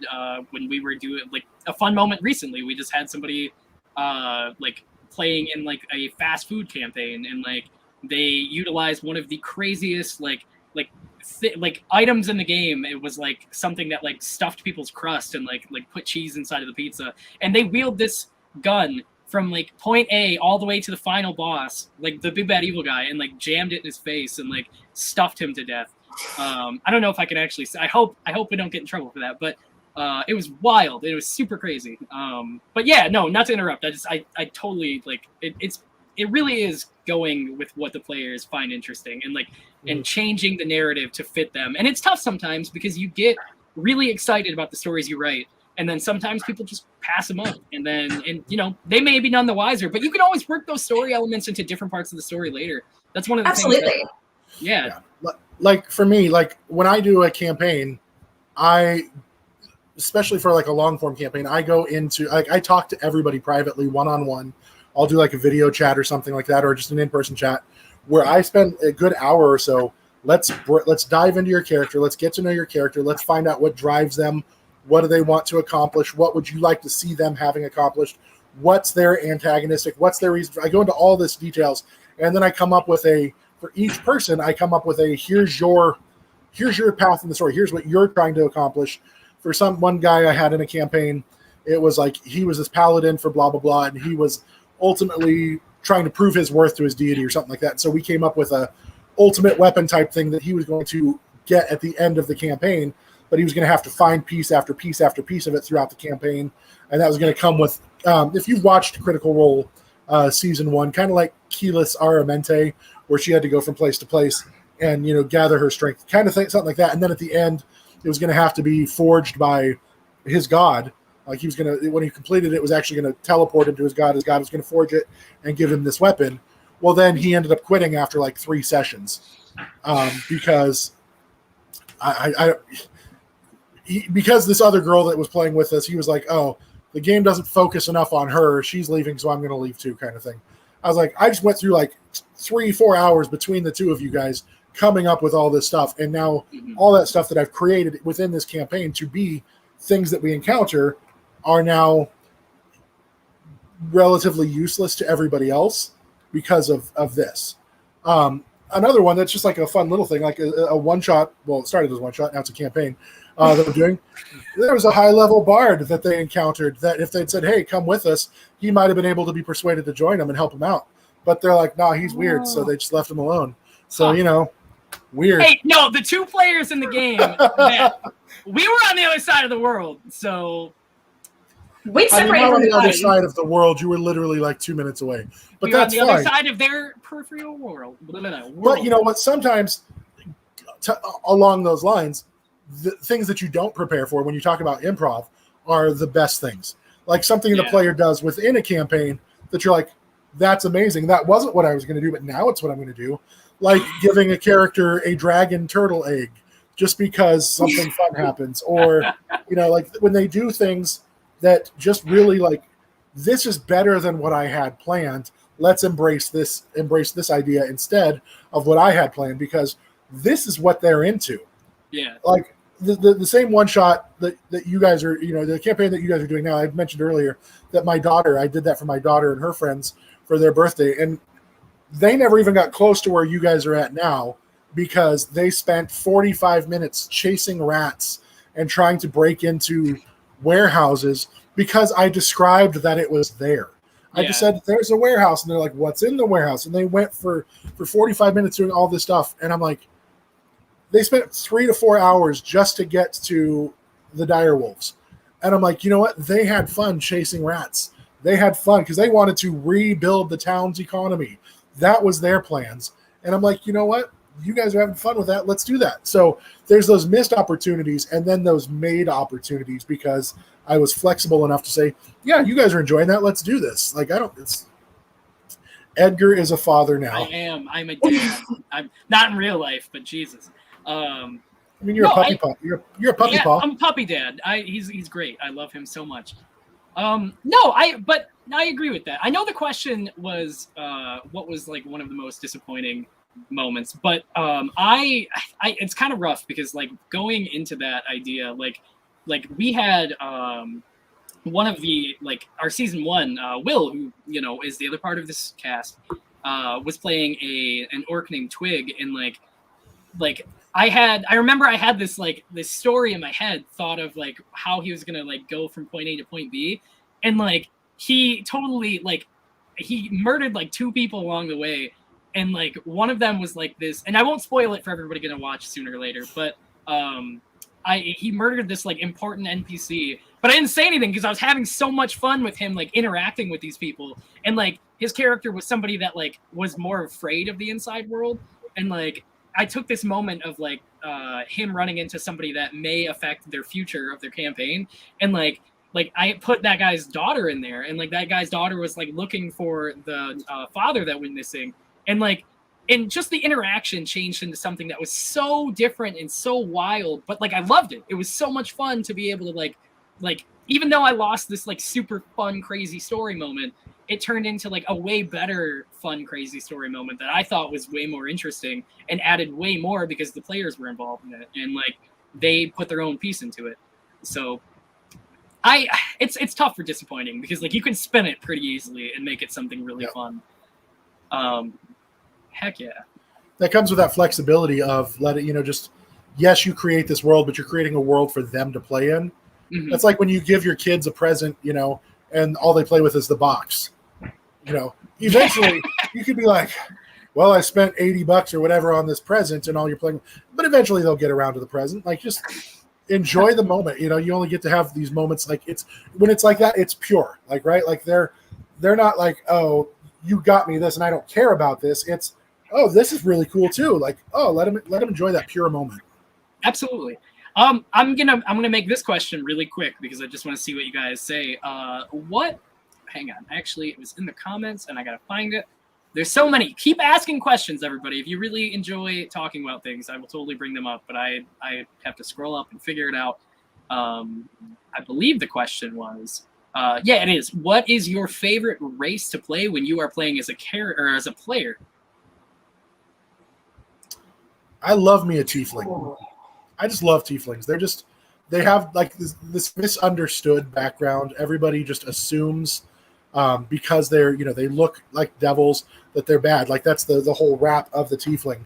when we were doing like a fun moment recently. We just had somebody like playing in like a fast food campaign, and like they utilized one of the craziest like items in the game. It was like something that like stuffed people's crust and like put cheese inside of the pizza, and they wheeled this gun from like point A all the way to the final boss, like the big bad evil guy, and like jammed it in his face and like stuffed him to death. I don't know if I can actually say, I hope we don't get in trouble for that, but it was wild. It was super crazy. But yeah, no, not to interrupt. I totally like it. It really is going with what the players find interesting and like and changing the narrative to fit them. And it's tough sometimes because you get really excited about the stories you write, and then sometimes people just pass them up, and they may be none the wiser, but you can always work those story elements into different parts of the story later. That's one of the things. Yeah. Like for me, like when I do a campaign, especially for like a long form campaign, I go into I talk to everybody privately, one-on-one. I'll do like a video chat or something like that, or just an in-person chat where I spend a good hour or so. Let's dive into your character. Let's get to know your character. Let's find out what drives them. What do they want to accomplish? What would you like to see them having accomplished? What's their antagonistic? What's their reason? I go into all this details, and then I come up with for each person, I come up with here's your path in the story. Here's what you're trying to accomplish. For one guy I had in a campaign, it was like he was this paladin for blah, blah, blah, and he was ultimately trying to prove his worth to his deity or something like that. And so we came up with a ultimate weapon type thing that he was going to get at the end of the campaign, but he was going to have to find piece after piece after piece of it throughout the campaign. And that was going to come with, if you've watched Critical Role season 1, kind of like Keyless Aramente, where she had to go from place to place and, gather her strength, kind of thing, something like that. And then at the end, it was going to have to be forged by his god. Like he was going to, when he completed it, was actually going to teleport into his god. His god was going to forge it and give him this weapon. Well, then he ended up quitting after like 3 sessions because because this other girl that was playing with us, he was like, oh, the game doesn't focus enough on her. She's leaving, so I'm going to leave too, kind of thing. I was like, I just went through like 3-4 hours between the two of you guys coming up with all this stuff. And now all that stuff that I've created within this campaign to be things that we encounter are now relatively useless to everybody else because of this. Another one that's just like a fun little thing, like a one-shot. Well, it started as one-shot, now it's a campaign that I'm doing. There was a high-level bard that they encountered that if they'd said, hey, come with us, he might have been able to be persuaded to join them and help him out. But they're like, nah, he's weird, so they just left him alone. So, weird. Hey, no, the 2 players in the game, we were on the other side of the world, so... We separated on the other side of the world. You were literally like 2 minutes away. But that's on the fine. other side of their peripheral world. But you know what? Sometimes along those lines, the things that you don't prepare for when you talk about improv are the best things. Like something the player does within a campaign that you're like, that's amazing. That wasn't what I was going to do, but now it's what I'm going to do. Like giving a character a dragon turtle egg just because something fun happens. Or, like when they do things that just really like, this is better than what I had planned. Let's embrace this idea instead of what I had planned, because this is what they're into. Yeah. Like the same one shot that you guys are, the campaign that you guys are doing now. I mentioned earlier that I did that for my daughter and her friends for their birthday, and they never even got close to where you guys are at now because they spent 45 minutes chasing rats and trying to break into warehouses because I described that it was there. I just said, there's a warehouse. And they're like, what's in the warehouse? And they went for 45 minutes doing all this stuff. And I'm like, they spent 3 to 4 hours just to get to the dire wolves. And I'm like, you know what? They had fun chasing rats. They had fun because they wanted to rebuild the town's economy. That was their plans. And I'm like, you know what? You guys are having fun with that. Let's do that. So there's those missed opportunities and then those made opportunities because I was flexible enough to say, yeah, you guys are enjoying that. Let's do this. Like, Edgar is a father now. I am. I'm a dad. I'm not in real life, but Jesus. I mean, you're a puppy paw. You're a puppy paw. I'm a puppy dad. He's great. I love him so much. But I agree with that. I know the question was what was like one of the most disappointing moments, but it's kind of rough because like going into that idea, like we had one of the like our season 1 Will, who is the other part of this cast, was playing an orc named Twig, and like I remember I had this story in my head, thought of like how he was gonna like go from point A to point B, and like he totally he murdered like 2 people along the way, and like one of them was like this, and I won't spoil it for everybody gonna watch sooner or later, but he murdered this like important NPC, but I didn't say anything because I was having so much fun with him like interacting with these people, and like his character was somebody that like was more afraid of the inside world, and like I took this moment of like him running into somebody that may affect their future of their campaign, and like I put that guy's daughter in there, and like that guy's daughter was like looking for the father that went missing, and just the interaction changed into something that was so different and so wild, but like I loved it. It was so much fun to be able to like even though I lost this like super fun crazy story moment, it turned into like a way better fun crazy story moment that I thought was way more interesting and added way more because the players were involved in it and like they put their own piece into it. So it's tough for disappointing because like you can spin it pretty easily and make it something really fun. Heck yeah. That comes with that flexibility of yes, you create this world, but you're creating a world for them to play in. Mm-hmm. That's like when you give your kids a present, and all they play with is the box. Eventually you could be like, well, I spent $80 or whatever on this present and all you're playing, but eventually they'll get around to the present. Like, just enjoy the moment. You only get to have these moments. Like, when it's like that, it's pure. Like, right. Like they're not like, oh, you got me this and I don't care about this. It's, oh, this is really cool too. Like, oh, let them enjoy that pure moment. Absolutely. I'm gonna make this question really quick because I just want to see what you guys say. Hang on. Actually, it was in the comments and I gotta find it. There's so many. Keep asking questions, everybody. If you really enjoy talking about things, I will totally bring them up. But I have to scroll up and figure it out. I believe the question was, it is. What is your favorite race to play when you are playing as a character or as a player? I love me a tiefling. I just love tieflings. They have like this misunderstood background. Everybody just assumes because they're, they look like devils that they're bad. Like that's the whole rap of the tiefling.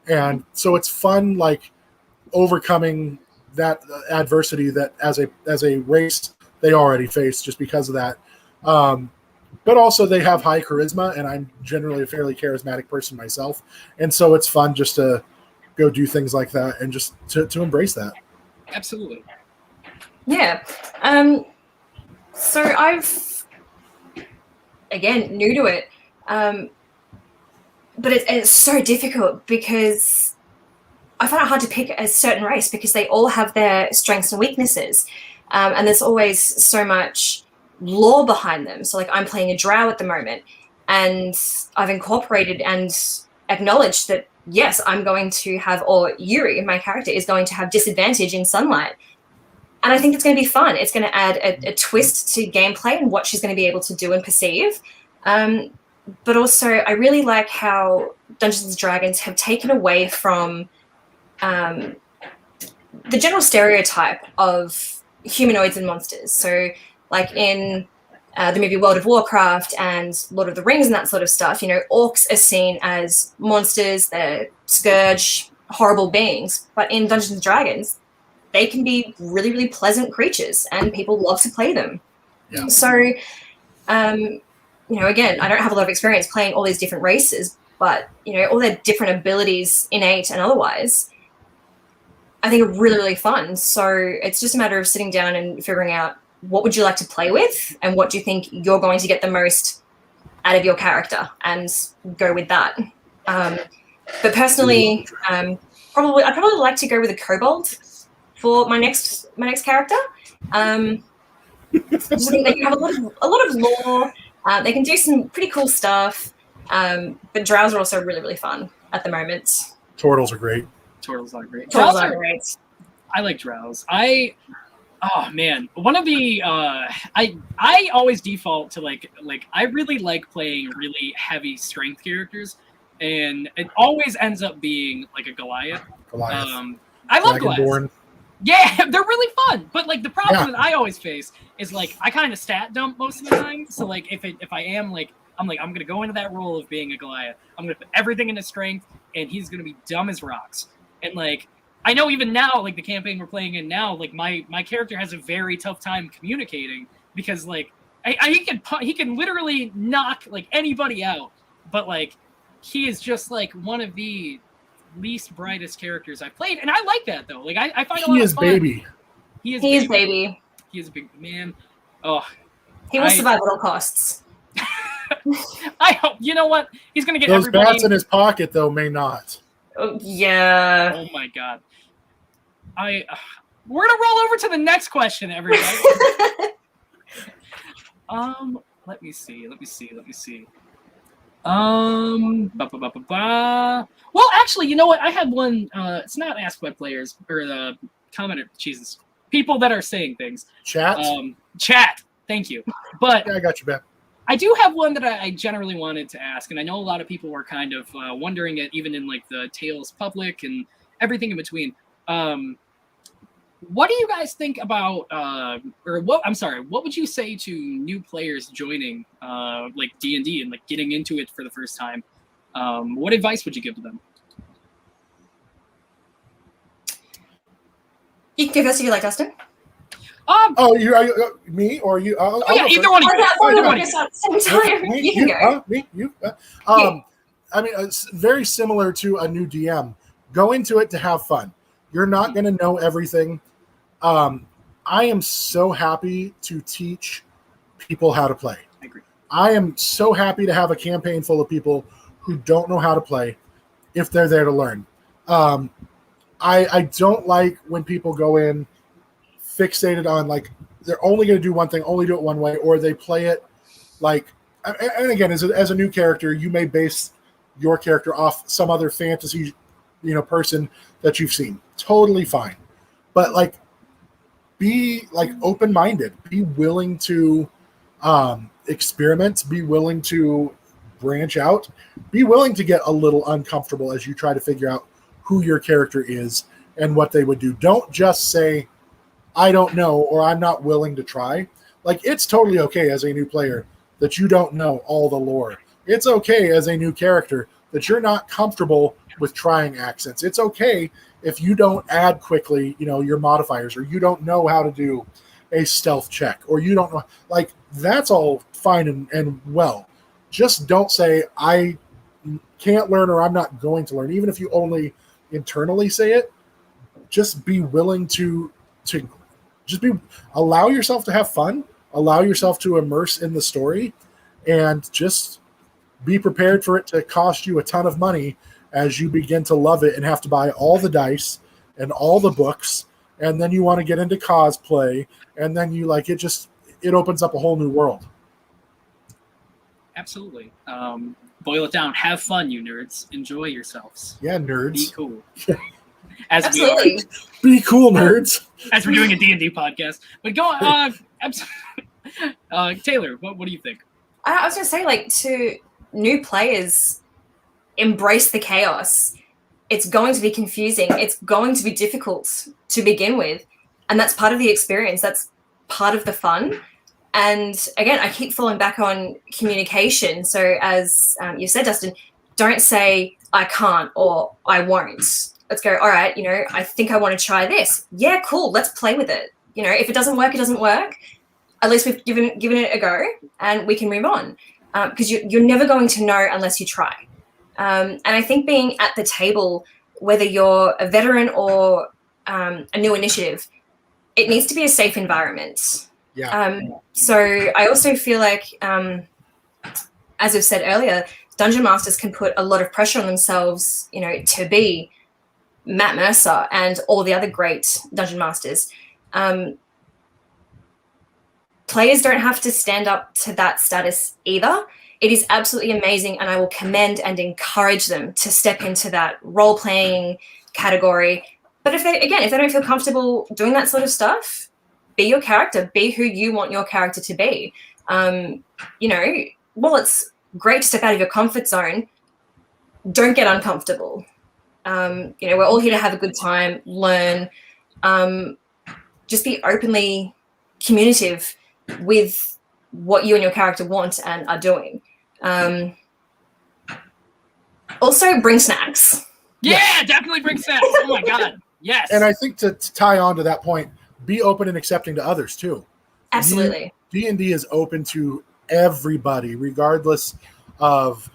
And so it's fun, like overcoming that adversity that as a race they already face just because of that. But also they have high charisma, and I'm generally a fairly charismatic person myself. And so it's fun just to go do things like that and just to embrace that. Absolutely. Yeah. So I've, again, new to it, but it's so difficult because I find it hard to pick a certain race because they all have their strengths and weaknesses. And there's always so much lore behind them. So like I'm playing a drow at the moment, and I've incorporated and acknowledged that, yes, I'm going to have, or Yuri, my character, is going to have disadvantage in sunlight. And I think it's going to be fun. It's going to add a twist to gameplay and what she's going to be able to do and perceive. But also, I really like how Dungeons & Dragons have taken away from the general stereotype of humanoids and monsters. So, like in the movie World of Warcraft and Lord of the Rings and that sort of stuff, you know, orcs are seen as monsters, they're scourge, horrible beings. But in Dungeons and Dragons, they can be really, really pleasant creatures, and people love to play them. Yeah. So, you know, again, I don't have a lot of experience playing all these different races, but, you know, all their different abilities, innate and otherwise, I think are really, really fun. So it's just a matter of sitting down and figuring out what would you like to play with and what do you think you're going to get the most out of your character and go with that. But personally, I'd probably like to go with a kobold for my next character. I just think they can have a lot of lore. They can do some pretty cool stuff. But drows are also really, really fun at the moment. Turtles are great. Turtles are great. Drows are great. I like drows. Oh man, one of the I always default to like I really like playing really heavy strength characters, and it always ends up being like a Goliath. I love Goliath. Yeah, they're really fun. But like the problem that I always face is like I kind of stat dump most of the time. So like if I am like I'm gonna go into that role of being a Goliath. I'm gonna put everything into strength, and he's gonna be dumb as rocks. And like I know even now, like the campaign we're playing in now, like my character has a very tough time communicating because like he can literally knock like anybody out, but like he is just like one of the least brightest characters I've played, and I like that though. Like I find a lot of fun. He is baby. He is a big man. Oh, he will survive at all costs. I hope. You know what? He's gonna get those everybody. bats in his pocket though may not. Oh, yeah. Oh my god. We're gonna roll over to the next question, everybody. Let me see. Well, actually, you know what? I had one. It's not asked by players or the commenter. Jesus, people that are saying things. Chat. Chat. Thank you. But yeah, I got you, Ben. I do have one that I generally wanted to ask, and I know a lot of people were kind of wondering it, even in like the Tales public and everything in between. What do you guys think about, what would you say to new players joining like D&D and like getting into it for the first time? What advice would you give to them? You can go first if you like, Dustin. Me or you? Yeah, either one of you. You can go. Me, you. I mean, it's very similar to a new DM. Go into it to have fun. You're not going to know everything. I am so happy to teach people how to play. I agree. I am so happy to have a campaign full of people who don't know how to play if they're there to learn. I don't like when people go in fixated on like they're only going to do one thing, only do it one way, or they play it like. And again, as a new character, you may base your character off some other fantasy, person that you've seen. Totally fine, but like, be like open-minded. Be willing to experiment. Be willing to branch out. Be willing to get a little uncomfortable as you try to figure out who your character is and what they would do. Don't just say, I don't know, or I'm not willing to try. Like, it's totally okay as a new player that you don't know all the lore. It's okay as a new character that you're not comfortable with trying accents. It's okay if you don't add quickly, your modifiers, or you don't know how to do a stealth check, or you don't know, like, that's all fine and well. Just don't say, I can't learn, or I'm not going to learn. Even if you only internally say it, just be willing to allow yourself to have fun, allow yourself to immerse in the story, and just be prepared for it to cost you a ton of money as you begin to love it and have to buy all the dice and all the books, and then you want to get into cosplay, and then you like it. It opens up a whole new world. Absolutely. Boil it down. Have fun, you nerds. Enjoy yourselves. Yeah, nerds. Be cool. Absolutely. Be cool, nerds. As we're doing a D&D podcast. But go on. Taylor, what do you think? I was going to say, like, to new players, embrace the chaos. It's going to be confusing. It's going to be difficult. to begin with. And that's part of the experience. That's part of the fun. And again, I keep falling back on communication. So as you said, Dustin, don't say I can't or I won't. Let's go, all right, I think I want to try this. Yeah, cool, let's play with it. If it doesn't work, it doesn't work. At least we've given it a go and we can move on. Because you're never going to know unless you try. And I think being at the table, whether you're a veteran or a new initiative, it needs to be a safe environment. Yeah. So I also feel like, as we've said earlier, dungeon masters can put a lot of pressure on themselves, to be Matt Mercer and all the other great dungeon masters. Players don't have to stand up to that status either. It is absolutely amazing, and I will commend and encourage them to step into that role-playing category. But if they don't feel comfortable doing that sort of stuff, be your character, be who you want your character to be. While it's great to step out of your comfort zone, don't get uncomfortable. We're all here to have a good time, learn, just be openly communicative with what you and your character want and are doing. Also, bring snacks. Yeah, definitely bring snacks. Oh my God, yes. And I think to tie on to that point, be open and accepting to others too. Absolutely. D&D is open to everybody, regardless of,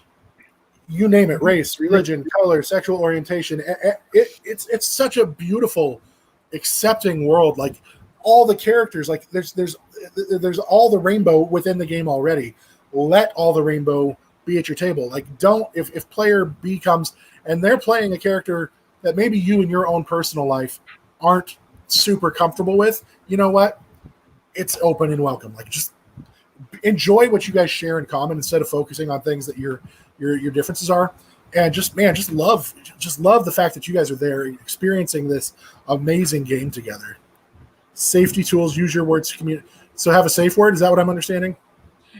you name it, race, religion, color, sexual orientation. It's such a beautiful, accepting world. Like, all the characters, like there's all the rainbow within the game already. Let all the rainbow be at your table. Like, don't, if player B comes and they're playing a character that maybe you in your own personal life aren't super comfortable with, you know what? It's open and welcome. Like, just enjoy what you guys share in common instead of focusing on things that your differences are. And just love the fact that you guys are there experiencing this amazing game together. Safety tools, use your words to communicate. So have a safe word. Is that what I'm understanding?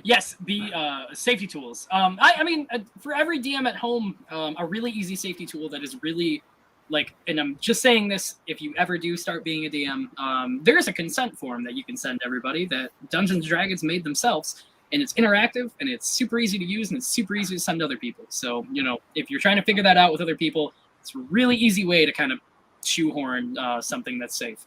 Yes, the safety tools. For every DM at home, a really easy safety tool that is really, like, and I'm just saying this, if you ever do start being a DM, there is a consent form that you can send everybody that Dungeons & Dragons made themselves, and it's interactive, and it's super easy to use, and it's super easy to send to other people. So, if you're trying to figure that out with other people, it's a really easy way to kind of shoehorn something that's safe.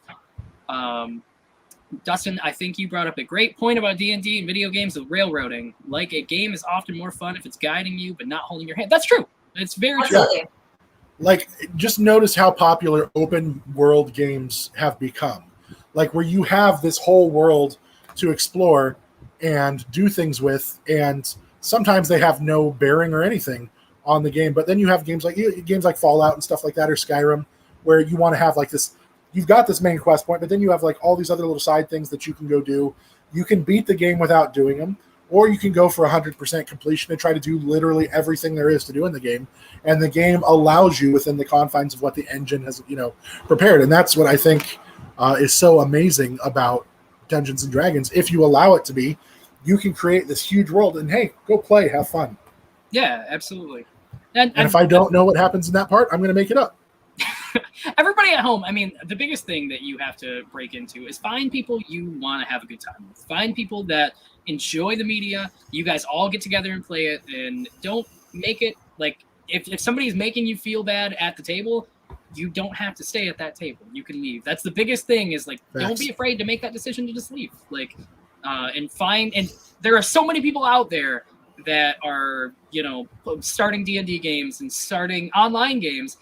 Dustin, I think you brought up a great point about D&D and video games with railroading. Like, a game is often more fun if it's guiding you but not holding your hand. That's true. It's very true. Like, just notice how popular open world games have become. Like, where you have this whole world to explore and do things with, and sometimes they have no bearing or anything on the game. But then you have games like Fallout and stuff like that, or Skyrim, where you want to have like this. You've got this main quest point, but then you have like all these other little side things that you can go do. You can beat the game without doing them, or you can go for 100% completion and try to do literally everything there is to do in the game. And the game allows you within the confines of what the engine has, prepared. And that's what I think is so amazing about Dungeons and Dragons. If you allow it to be, you can create this huge world and, hey, go play, have fun. Yeah, absolutely. And if I don't know what happens in that part, I'm going to make it up. Everybody at home, the biggest thing that you have to break into is find people you want to have a good time with. Find people that enjoy the media. You guys all get together and play it, and don't make it like, if somebody's making you feel bad at the table, you don't have to stay at that table. You can leave. That's the biggest thing, is like, don't be afraid to make that decision to just leave. Like, and there are so many people out there that are, starting D&D games and starting online games.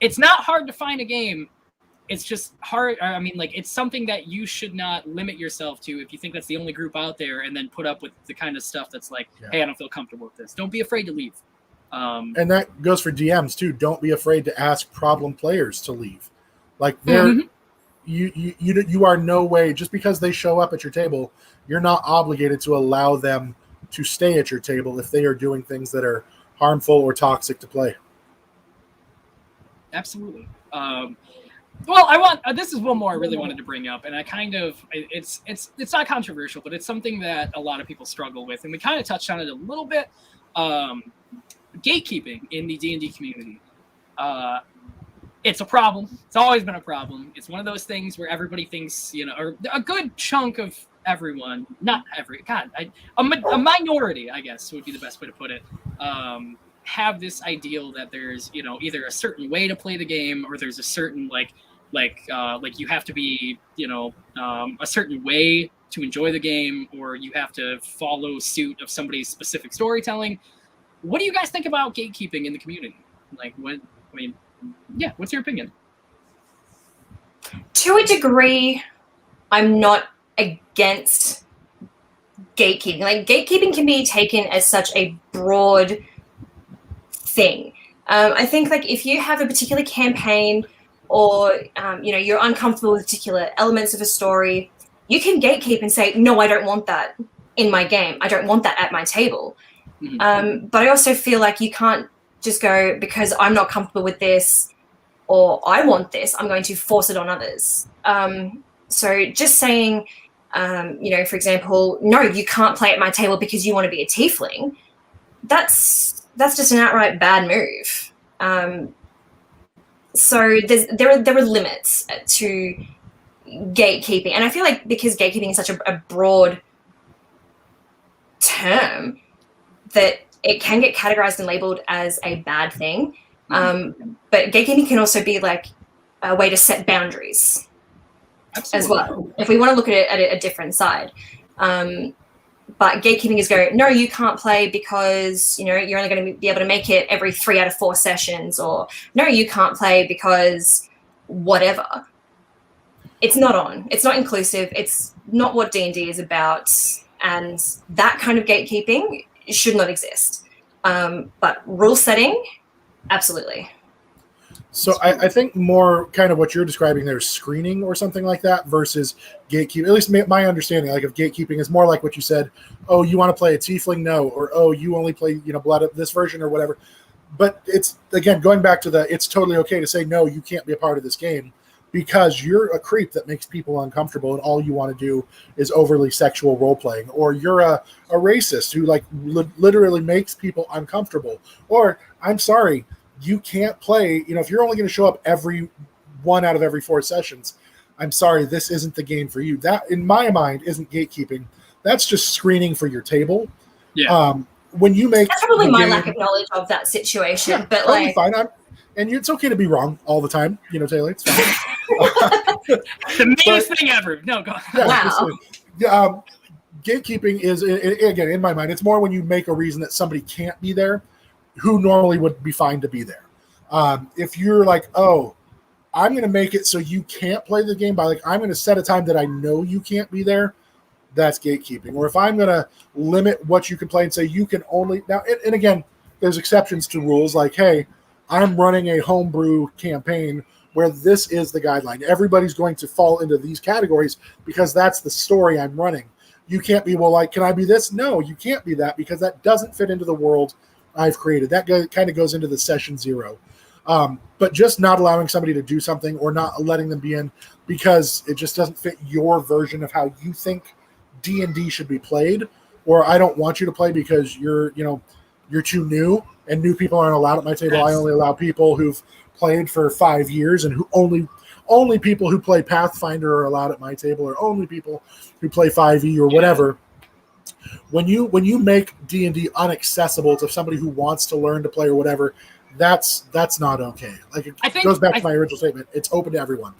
It's not hard to find a game. It's just hard. It's something that you should not limit yourself to if you think that's the only group out there, and then put up with the kind of stuff that's like, hey, I don't feel comfortable with this. Don't be afraid to leave. And that goes for DMs too. Don't be afraid to ask problem players to leave. Like, you are no way, just because they show up at your table, you're not obligated to allow them to stay at your table if they are doing things that are harmful or toxic to play. Absolutely. Well, this is one more I really wanted to bring up, and I kind of, it's not controversial, but it's something that a lot of people struggle with, and we kind of touched on it a little bit. Gatekeeping in the D&D community. it's a problem. It's always been a problem. It's one of those things where everybody thinks, or a good chunk of everyone, not every, God, a minority, I guess would be the best way to put it, have this ideal that there's, either a certain way to play the game, or there's a certain like you have to be, a certain way to enjoy the game, or you have to follow suit of somebody's specific storytelling. What do you guys think about gatekeeping in the community? What's your opinion? To a degree, I'm not against gatekeeping. Like, gatekeeping can be taken as such a broad thing. I think, like, if you have a particular campaign, or you're uncomfortable with particular elements of a story, you can gatekeep and say, no, I don't want that in my game. I don't want that at my table. Mm-hmm. But I also feel like you can't just go, because I'm not comfortable with this, or I want this, I'm going to force it on others. So just saying, for example, no, you can't play at my table because you want to be a tiefling, that's just an outright bad move. So there are limits to gatekeeping. And I feel like because gatekeeping is such a broad term, that it can get categorized and labeled as a bad thing. But gatekeeping can also be like a way to set boundaries. Absolutely. As well, if we want to look at it at a different side. But gatekeeping is going, no, you can't play because, you're only going to be able to make it every 3 out of 4 sessions, or no, you can't play because whatever. It's not inclusive. It's not what D&D is about. And that kind of gatekeeping should not exist. But rule setting, absolutely. So I think more kind of what you're describing there is screening or something like that versus gatekeeping. At least my understanding, like, of gatekeeping is more like what you said. Oh, you want to play a tiefling? No. Or, oh, you only play, blood of this version or whatever. But it's, again, going back to it's totally okay to say, no, you can't be a part of this game because you're a creep that makes people uncomfortable and all you want to do is overly sexual role-playing. Or you're a racist who, like, literally makes people uncomfortable. Or, I'm sorry, you can't play, if you're only going to show up every 1 out of every 4 sessions, I'm sorry, this isn't the game for you. That, in my mind, isn't gatekeeping. That's just screening for your table. Yeah. When you make... That's probably my lack of knowledge of that situation. Yeah, but totally fine. It's okay to be wrong all the time, Taylor. It's fine. The meanest thing ever. No, go on. Yeah, wow. Gatekeeping is, again, in my mind, it's more when you make a reason that somebody can't be there who normally would be fine to be there. If you're like, oh, I'm going to make it so you can't play the game by, like, I'm going to set a time that I know you can't be there, that's gatekeeping. Or if I'm going to limit what you can play and say you can only... Now, and again, there's exceptions to rules, like, hey, I'm running a homebrew campaign where this is the guideline. Everybody's going to fall into these categories because that's the story I'm running. You can't be, well, like, can I be this? No, you can't be that because that doesn't fit into the world I've created. That kind of goes into the session 0. But just not allowing somebody to do something or not letting them be in because it just doesn't fit your version of how you think D&D should be played, or I don't want you to play because you're too new and new people aren't allowed at my table. I only allow people who've played for 5 years and who only people who play Pathfinder are allowed at my table, or only people who play 5e or whatever. When you make D&D inaccessible to somebody who wants to learn to play or whatever, that's not okay. Like, it goes back to my original statement. It's open to everyone.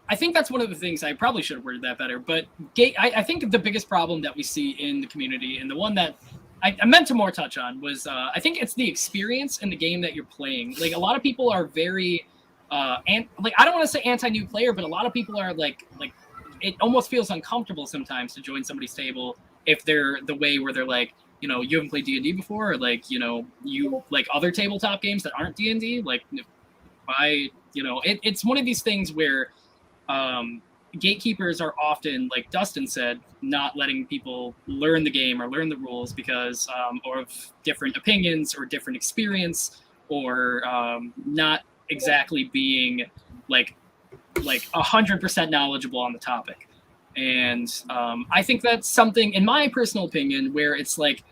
I think that's one of the things, I probably should have worded that better, but I think the biggest problem that we see in the community, and the one that I meant to more touch on, was I think it's the experience in the game that you're playing. Like, a lot of people are very, I don't want to say anti-new player, but a lot of people are like it almost feels uncomfortable sometimes to join somebody's table if they're the way where they're like, you haven't played D&D before, or like, you like other tabletop games that aren't D&D, like, it's one of these things where gatekeepers are often, like Dustin said, not letting people learn the game or learn the rules because of different opinions or different experience, or not exactly being like 100% knowledgeable on the topic. And I think that's something, in my personal opinion, where it's like,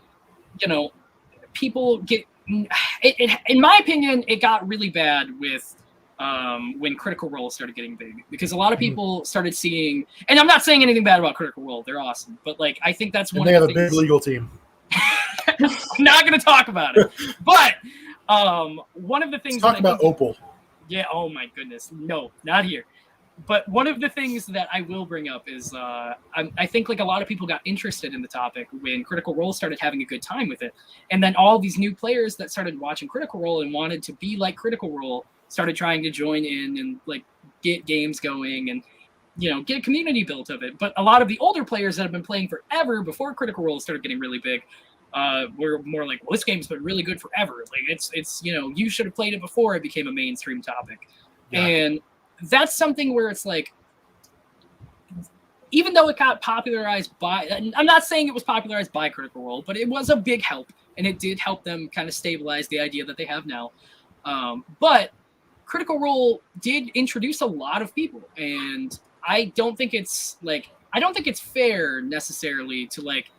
people get in my opinion, it got really bad with when Critical Role started getting big, because a lot of people started seeing, and I'm not saying anything bad about Critical Role, they're awesome, but like I think that's one and they of have the a big legal team. I'm not going to talk about it, but one of the things. Let's talk about Opal. Yeah. Oh my goodness. No, not here. But one of the things that I will bring up is I think like a lot of people got interested in the topic when Critical Role started having a good time with it. And then all these new players that started watching Critical Role and wanted to be like Critical Role started trying to join in and like get games going and, you know, get a community built of it. But a lot of the older players that have been playing forever before Critical Role started getting really big were more like, well, this game's been really good forever. Like it's you know, you should have played it before it became a mainstream topic. Yeah. And that's something where it's like, even though it got popularized by, I'm not saying it was popularized by Critical Role, but it was a big help, and it did help them kind of stabilize the idea that they have now. But Critical Role did introduce a lot of people, and I don't think it's fair necessarily to like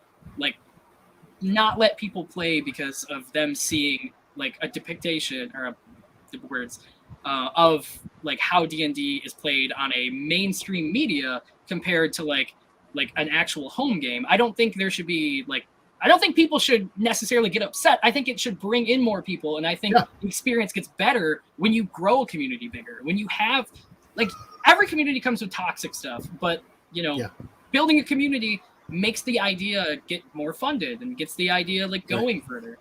not let people play because of them seeing like a depiction or the words of like how D&D is played on a mainstream media compared to like an actual home game. I don't think there should be like, I don't think people should necessarily get upset. I think it should bring in more people, and I think the experience gets better when you grow a community bigger. When you have like, every community comes with toxic stuff, but you know, building a community makes the idea get more funded and gets the idea like going further.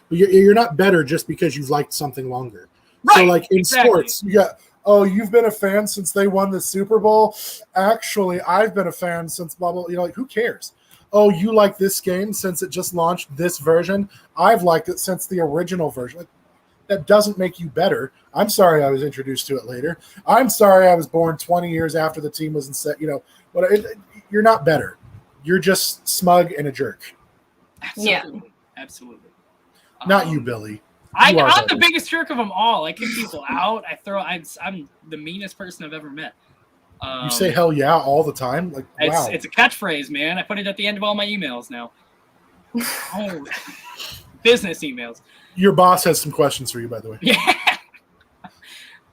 You're not better just because you've liked something longer. Right, so like in sports, you got, oh, you've been a fan since they won the Super Bowl. Actually, I've been a fan since blah, blah. You know, like, who cares? Oh, you like this game since it just launched this version. I've liked it since the original version. Like, that doesn't make you better. I'm sorry I was introduced to it later. I'm sorry I was born 20 years after the team was in set. You know, you're not better. You're just smug and a jerk. Absolutely. Absolutely. Not you, Billy. I'm the biggest jerk of them all. I kick people out. I'm the meanest person I've ever met. You say hell yeah all the time? Like, wow. It's a catchphrase, man. I put it at the end of all my emails now. Oh, business emails. Your boss has some questions for you, by the way. Yeah.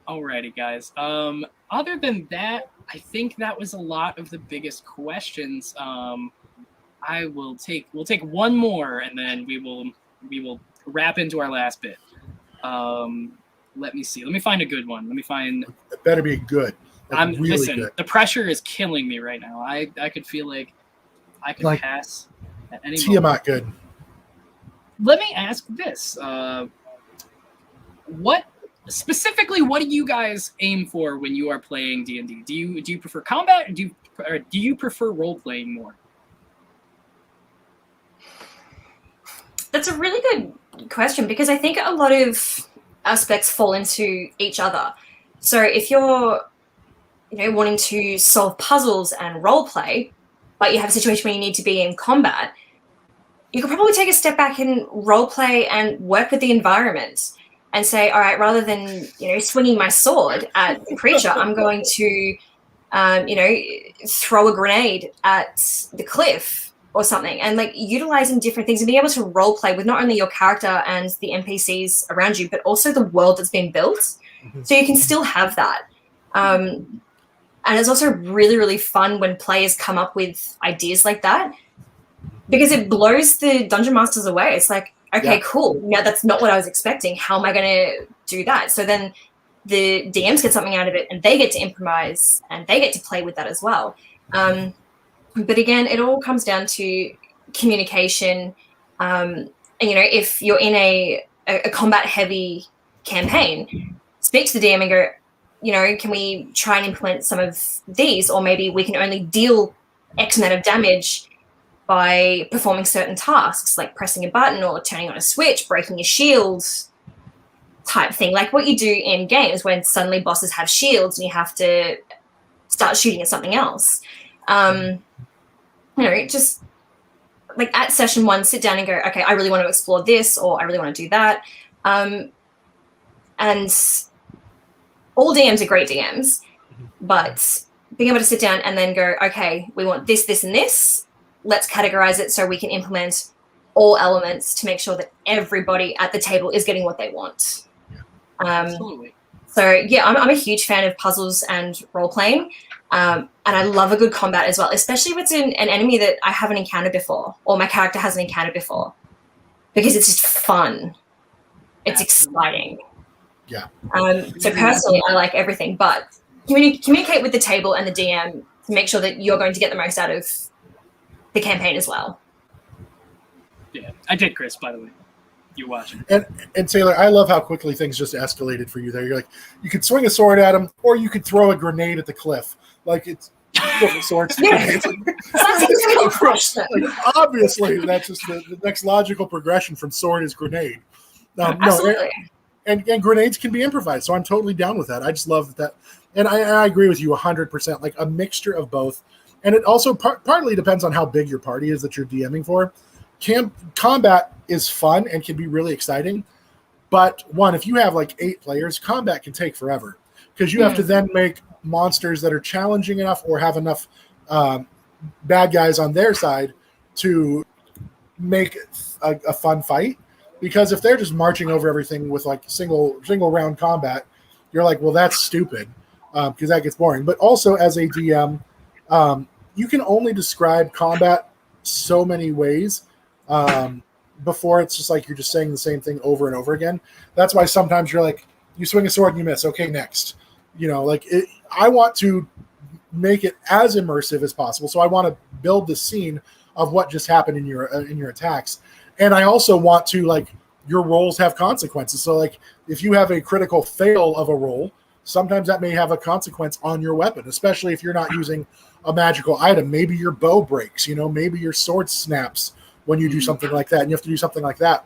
Alrighty, guys. Other than that, I think that was a lot of the biggest questions. We'll take one more, and then we will wrap into our last bit. Let me see. Let me find a good one. It better be good. Like, really good. The pressure is killing me right now. I could feel like I could pass at any moment. Tiamat good. Let me ask this. What do you guys aim for when you are playing D&D? Do you prefer combat, or do you prefer role playing more? That's a really good question, because I think a lot of aspects fall into each other. So if you're, wanting to solve puzzles and role play, but you have a situation where you need to be in combat, you could probably take a step back and role play and work with the environment and say, all right, rather than, swinging my sword at the creature, I'm going to, throw a grenade at the cliff or something, and like utilizing different things and being able to role play with not only your character and the NPCs around you, but also the world that's been built. Mm-hmm. So you can still have that. And it's also really, really fun when players come up with ideas like that, because it blows the dungeon masters away. It's like, okay, cool. Now that's not what I was expecting. How am I going to do that? So then the DMs get something out of it, and they get to improvise and they get to play with that as well. But again, it all comes down to communication. And, if you're in a combat heavy campaign, speak to the DM and go, can we try and implement some of these? Or maybe we can only deal X amount of damage by performing certain tasks, like pressing a button or turning on a switch, breaking a shield type thing. Like what you do in games when suddenly bosses have shields and you have to start shooting at something else. Just like at session one, sit down and go, okay, I really want to explore this, or I really want to do that. And all DMs are great DMs, but being able to sit down and then go, okay, we want this, this, and this. Let's categorize it so we can implement all elements to make sure that everybody at the table is getting what they want. Absolutely. So yeah, I'm a huge fan of puzzles and role playing, and I love a good combat as well, especially if it's an enemy that I haven't encountered before or my character hasn't encountered before, because it's just fun. It's exciting. Yeah. So personally, I like everything, but communicate with the table and the DM to make sure that you're going to get the most out of the campaign as well. Yeah, I did, Chris, by the way. You watching. And Taylor, I love how quickly things just escalated for you there. You're like, you could swing a sword at him, or you could throw a grenade at the cliff. Like, it's swords. Like, obviously, that's just the next logical progression from sword is grenade. Absolutely. And grenades can be improvised, so I'm totally down with that. I just love that. And I agree with you 100%, like a mixture of both. And it also partly depends on how big your party is that you're DMing for. Combat is fun and can be really exciting. But if you have like 8 players, combat can take forever because you have to then make monsters that are challenging enough or have enough bad guys on their side to make a fun fight. Because if they're just marching over everything with like single round combat, you're like, well, that's stupid because that gets boring. But also as a DM, you can only describe combat so many ways before it's just like you're just saying the same thing over and over again. That's why sometimes you're like, you swing a sword and you miss. Okay, next. I want to make it as immersive as possible. So I want to build the scene of what just happened in your attacks. And I also want to, like, your rolls have consequences. So, like, if you have a critical fail of a roll, sometimes that may have a consequence on your weapon, especially if you're not using a magical item. Maybe your bow breaks, maybe your sword snaps when you do something like that, and you have to do something like that.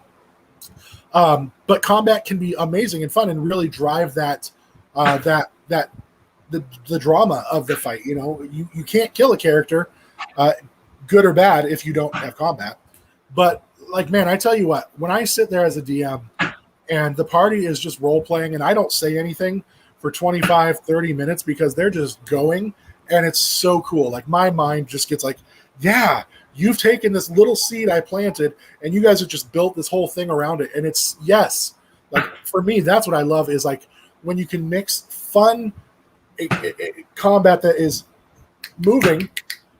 But combat can be amazing and fun and really drive the drama of the fight. You can't kill a character, good or bad, if you don't have combat. But like, man, I tell you what, when I sit there as a DM and the party is just role playing and I don't say anything for 25, 30 minutes because they're just going, and it's so cool. Like, my mind just gets like, yeah, you've taken this little seed I planted and you guys have just built this whole thing around it. And it's, yes, like, for me, that's what I love, is like when you can mix fun combat that is moving,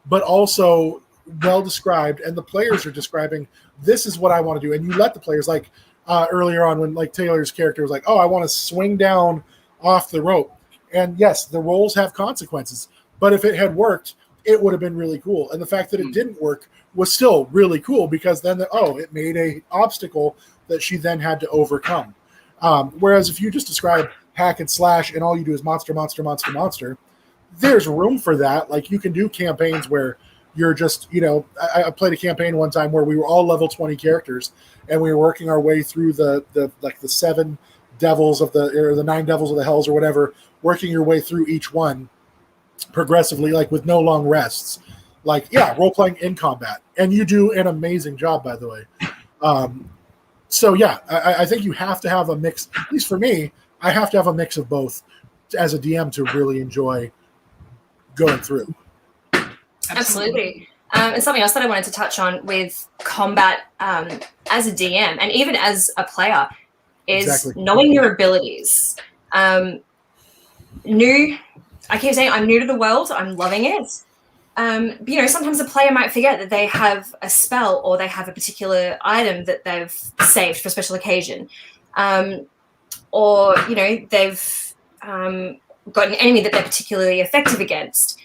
but also well described, and the players are describing, this is what I want to do. And you let the players, like earlier on when like Taylor's character was like, oh, I want to swing down off the rope. And yes, the rolls have consequences, but if it had worked, it would have been really cool. And the fact that it didn't work was still really cool, because then it made a obstacle that she then had to overcome. Whereas if you just describe hack and slash and all you do is monster, monster, monster, monster, there's room for that. Like, you can do campaigns where you're just, I played a campaign one time where we were all level 20 characters and we were working our way through the 7 devils or the 9 devils of the hells or whatever, working your way through each one progressively, like with no long rests. Like, yeah, role playing in combat. And you do an amazing job, by the way. So yeah, I think you have to have a mix. At least for me, I have to have a mix of both as a DM to really enjoy going through. Absolutely. And something else that I wanted to touch on with combat as a DM and even as a player is knowing your abilities. I keep saying I'm new to the world. I'm loving it. But, sometimes a player might forget that they have a spell or they have a particular item that they've saved for a special occasion. Or they've got an enemy that they're particularly effective against.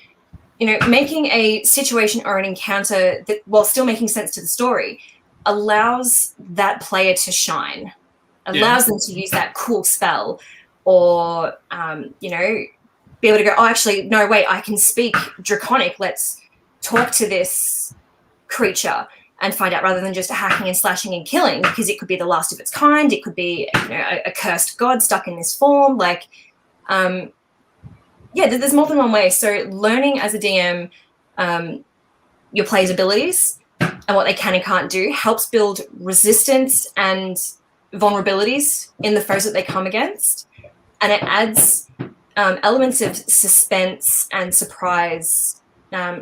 Making a situation or an encounter that, while still making sense to the story, allows that player to shine, allows them to use that cool spell, or, be able to go, oh, actually, no, wait, I can speak Draconic. Let's talk to this creature and find out, rather than just hacking and slashing and killing, because it could be the last of its kind. It could be, a cursed god stuck in this form. Like, there's more than one way. So learning as a DM your players' abilities and what they can and can't do helps build resistance and vulnerabilities in the foes that they come against. And it adds elements of suspense and surprise,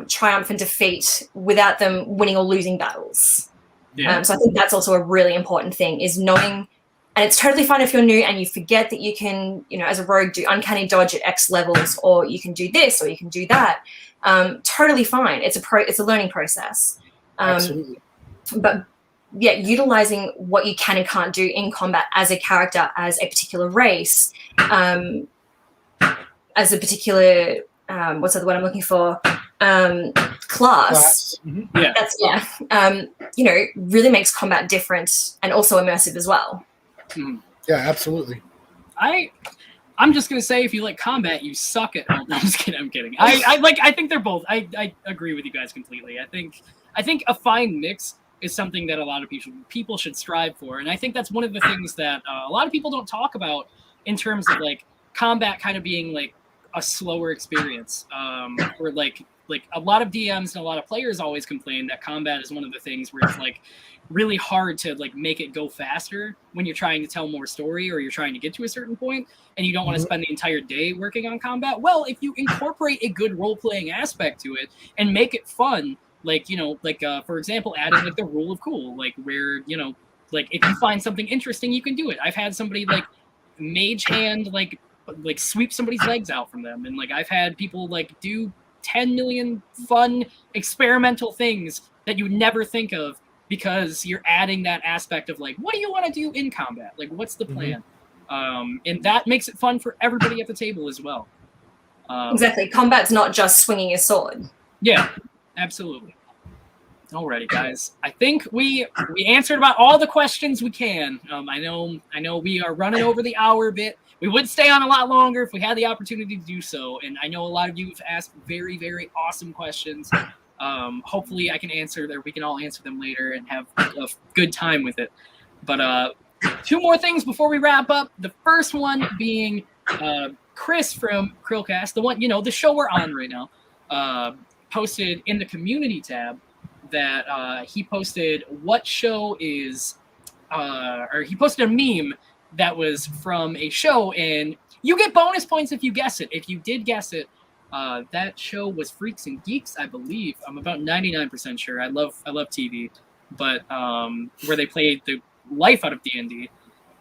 triumph and defeat without them winning or losing battles. So I think that's also a really important thing, is knowing And it's totally fine if you're new and you forget that you can, as a rogue, do uncanny dodge at X levels, or you can do this, or you can do that. Totally fine. It's a learning process. Absolutely. But yeah, utilizing what you can and can't do in combat as a character, as a particular race, as a particular what's the word I'm looking for? Class. Mm-hmm. Yeah. Really makes combat different and also immersive as well. Yeah, absolutely. I'm just gonna say, if you like combat, you suck at. Oh, no, I'm just kidding. I'm kidding. I think they're both. I agree with you guys completely. I think a fine mix is something that a lot of people should strive for, and I think that's one of the things that a lot of people don't talk about in terms of like combat kind of being like a slower experience. Or like a lot of DMs and a lot of players always complain that combat is one of the things where it's like really hard to like make it go faster when you're trying to tell more story or you're trying to get to a certain point and you don't want to spend the entire day working on combat. Well, if you incorporate a good role-playing aspect to it and make it fun, for example, adding like the rule of cool, like where, like if you find something interesting, you can do it. I've had somebody like mage hand, like sweep somebody's legs out from them. And like, I've had people like do 10 million fun experimental things that you would never think of, because you're adding that aspect of like, what do you want to do in combat? Like, what's the plan? And that makes it fun for everybody at the table as well. Exactly. Combat's not just swinging a sword. Yeah, absolutely. Alrighty, guys. I think we answered about all the questions we can. I know we are running over the hour a bit. We would stay on a lot longer if we had the opportunity to do so. And I know a lot of you have asked very, very awesome questions. Hopefully I can answer them. We can all answer them later and have a good time with it. But two more things before we wrap up. The first one being Chris from CHRILLCAST, the one, the show we're on right now, posted in the community tab that he posted what show is, or he posted a meme that was from a show, and you get bonus points if you guess it. If you did guess it, that show was Freaks and Geeks, I believe. I'm about 99% sure. I love TV, but where they played the life out of D&D,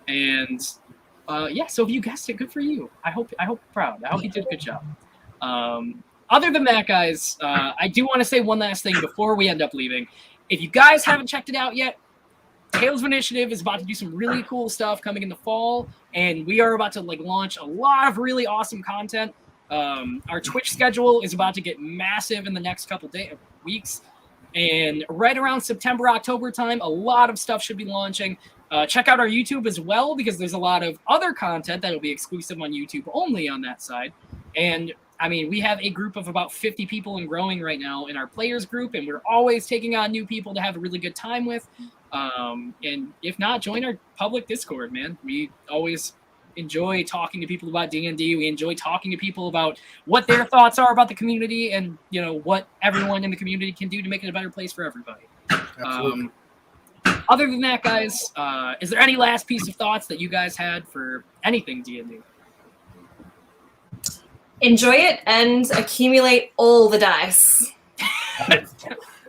and so if you guessed it, good for you. I hope you're proud. I hope you did a good job. Other than that, guys, I do want to say one last thing before we end up leaving. If you guys haven't checked it out yet, Tales of Initiative is about to do some really cool stuff coming in the fall, and we are about to launch a lot of really awesome content. Our Twitch schedule is about to get massive in the next couple weeks, and right around September, October time, a lot of stuff should be launching. Check out our YouTube as well, because there's a lot of other content that will be exclusive on YouTube only on that side. And I mean, we have a group of about 50 people and growing right now in our players group, and we're always taking on new people to have a really good time with. And if not, join our public Discord, man. We always enjoy talking to people about D&D. We enjoy talking to people about what their thoughts are about the community and, what everyone in the community can do to make it a better place for everybody. Absolutely. Other than that, guys, is there any last piece of thoughts that you guys had for anything D&D? Enjoy it and accumulate all the dice.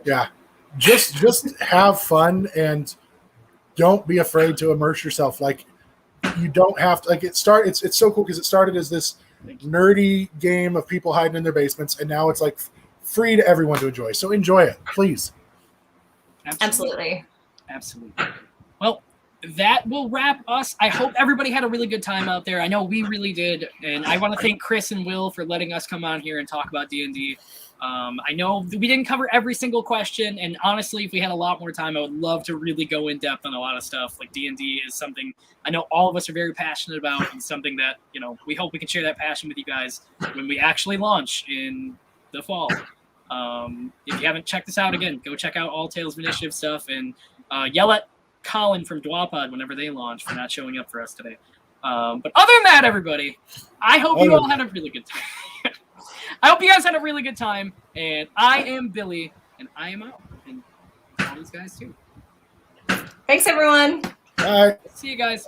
Yeah. Just have fun and don't be afraid to immerse yourself. Like, you don't have to, it's so cool because it started as this nerdy game of people hiding in their basements, and now it's like free to everyone to enjoy. So enjoy it, please. Absolutely. Well, that will wrap us. I hope everybody had a really good time out there. I know we really did, and I want to thank Chris and Will for letting us come on here and talk about D&D. I know we didn't cover every single question, and honestly, if we had a lot more time, I would love to really go in depth on a lot of stuff. Like, D&D is something I know all of us are very passionate about, and something that, we hope we can share that passion with you guys when we actually launch in the fall. If you haven't checked this out, again, go check out all Tales of Initiative stuff, and yell at Colin from Dwapod whenever they launch for not showing up for us today. But other than that, everybody, I hope you all had a really good time. I hope you guys had a really good time, and I am Billy, and I am out, and all these guys too. Thanks, everyone. Bye. See you guys.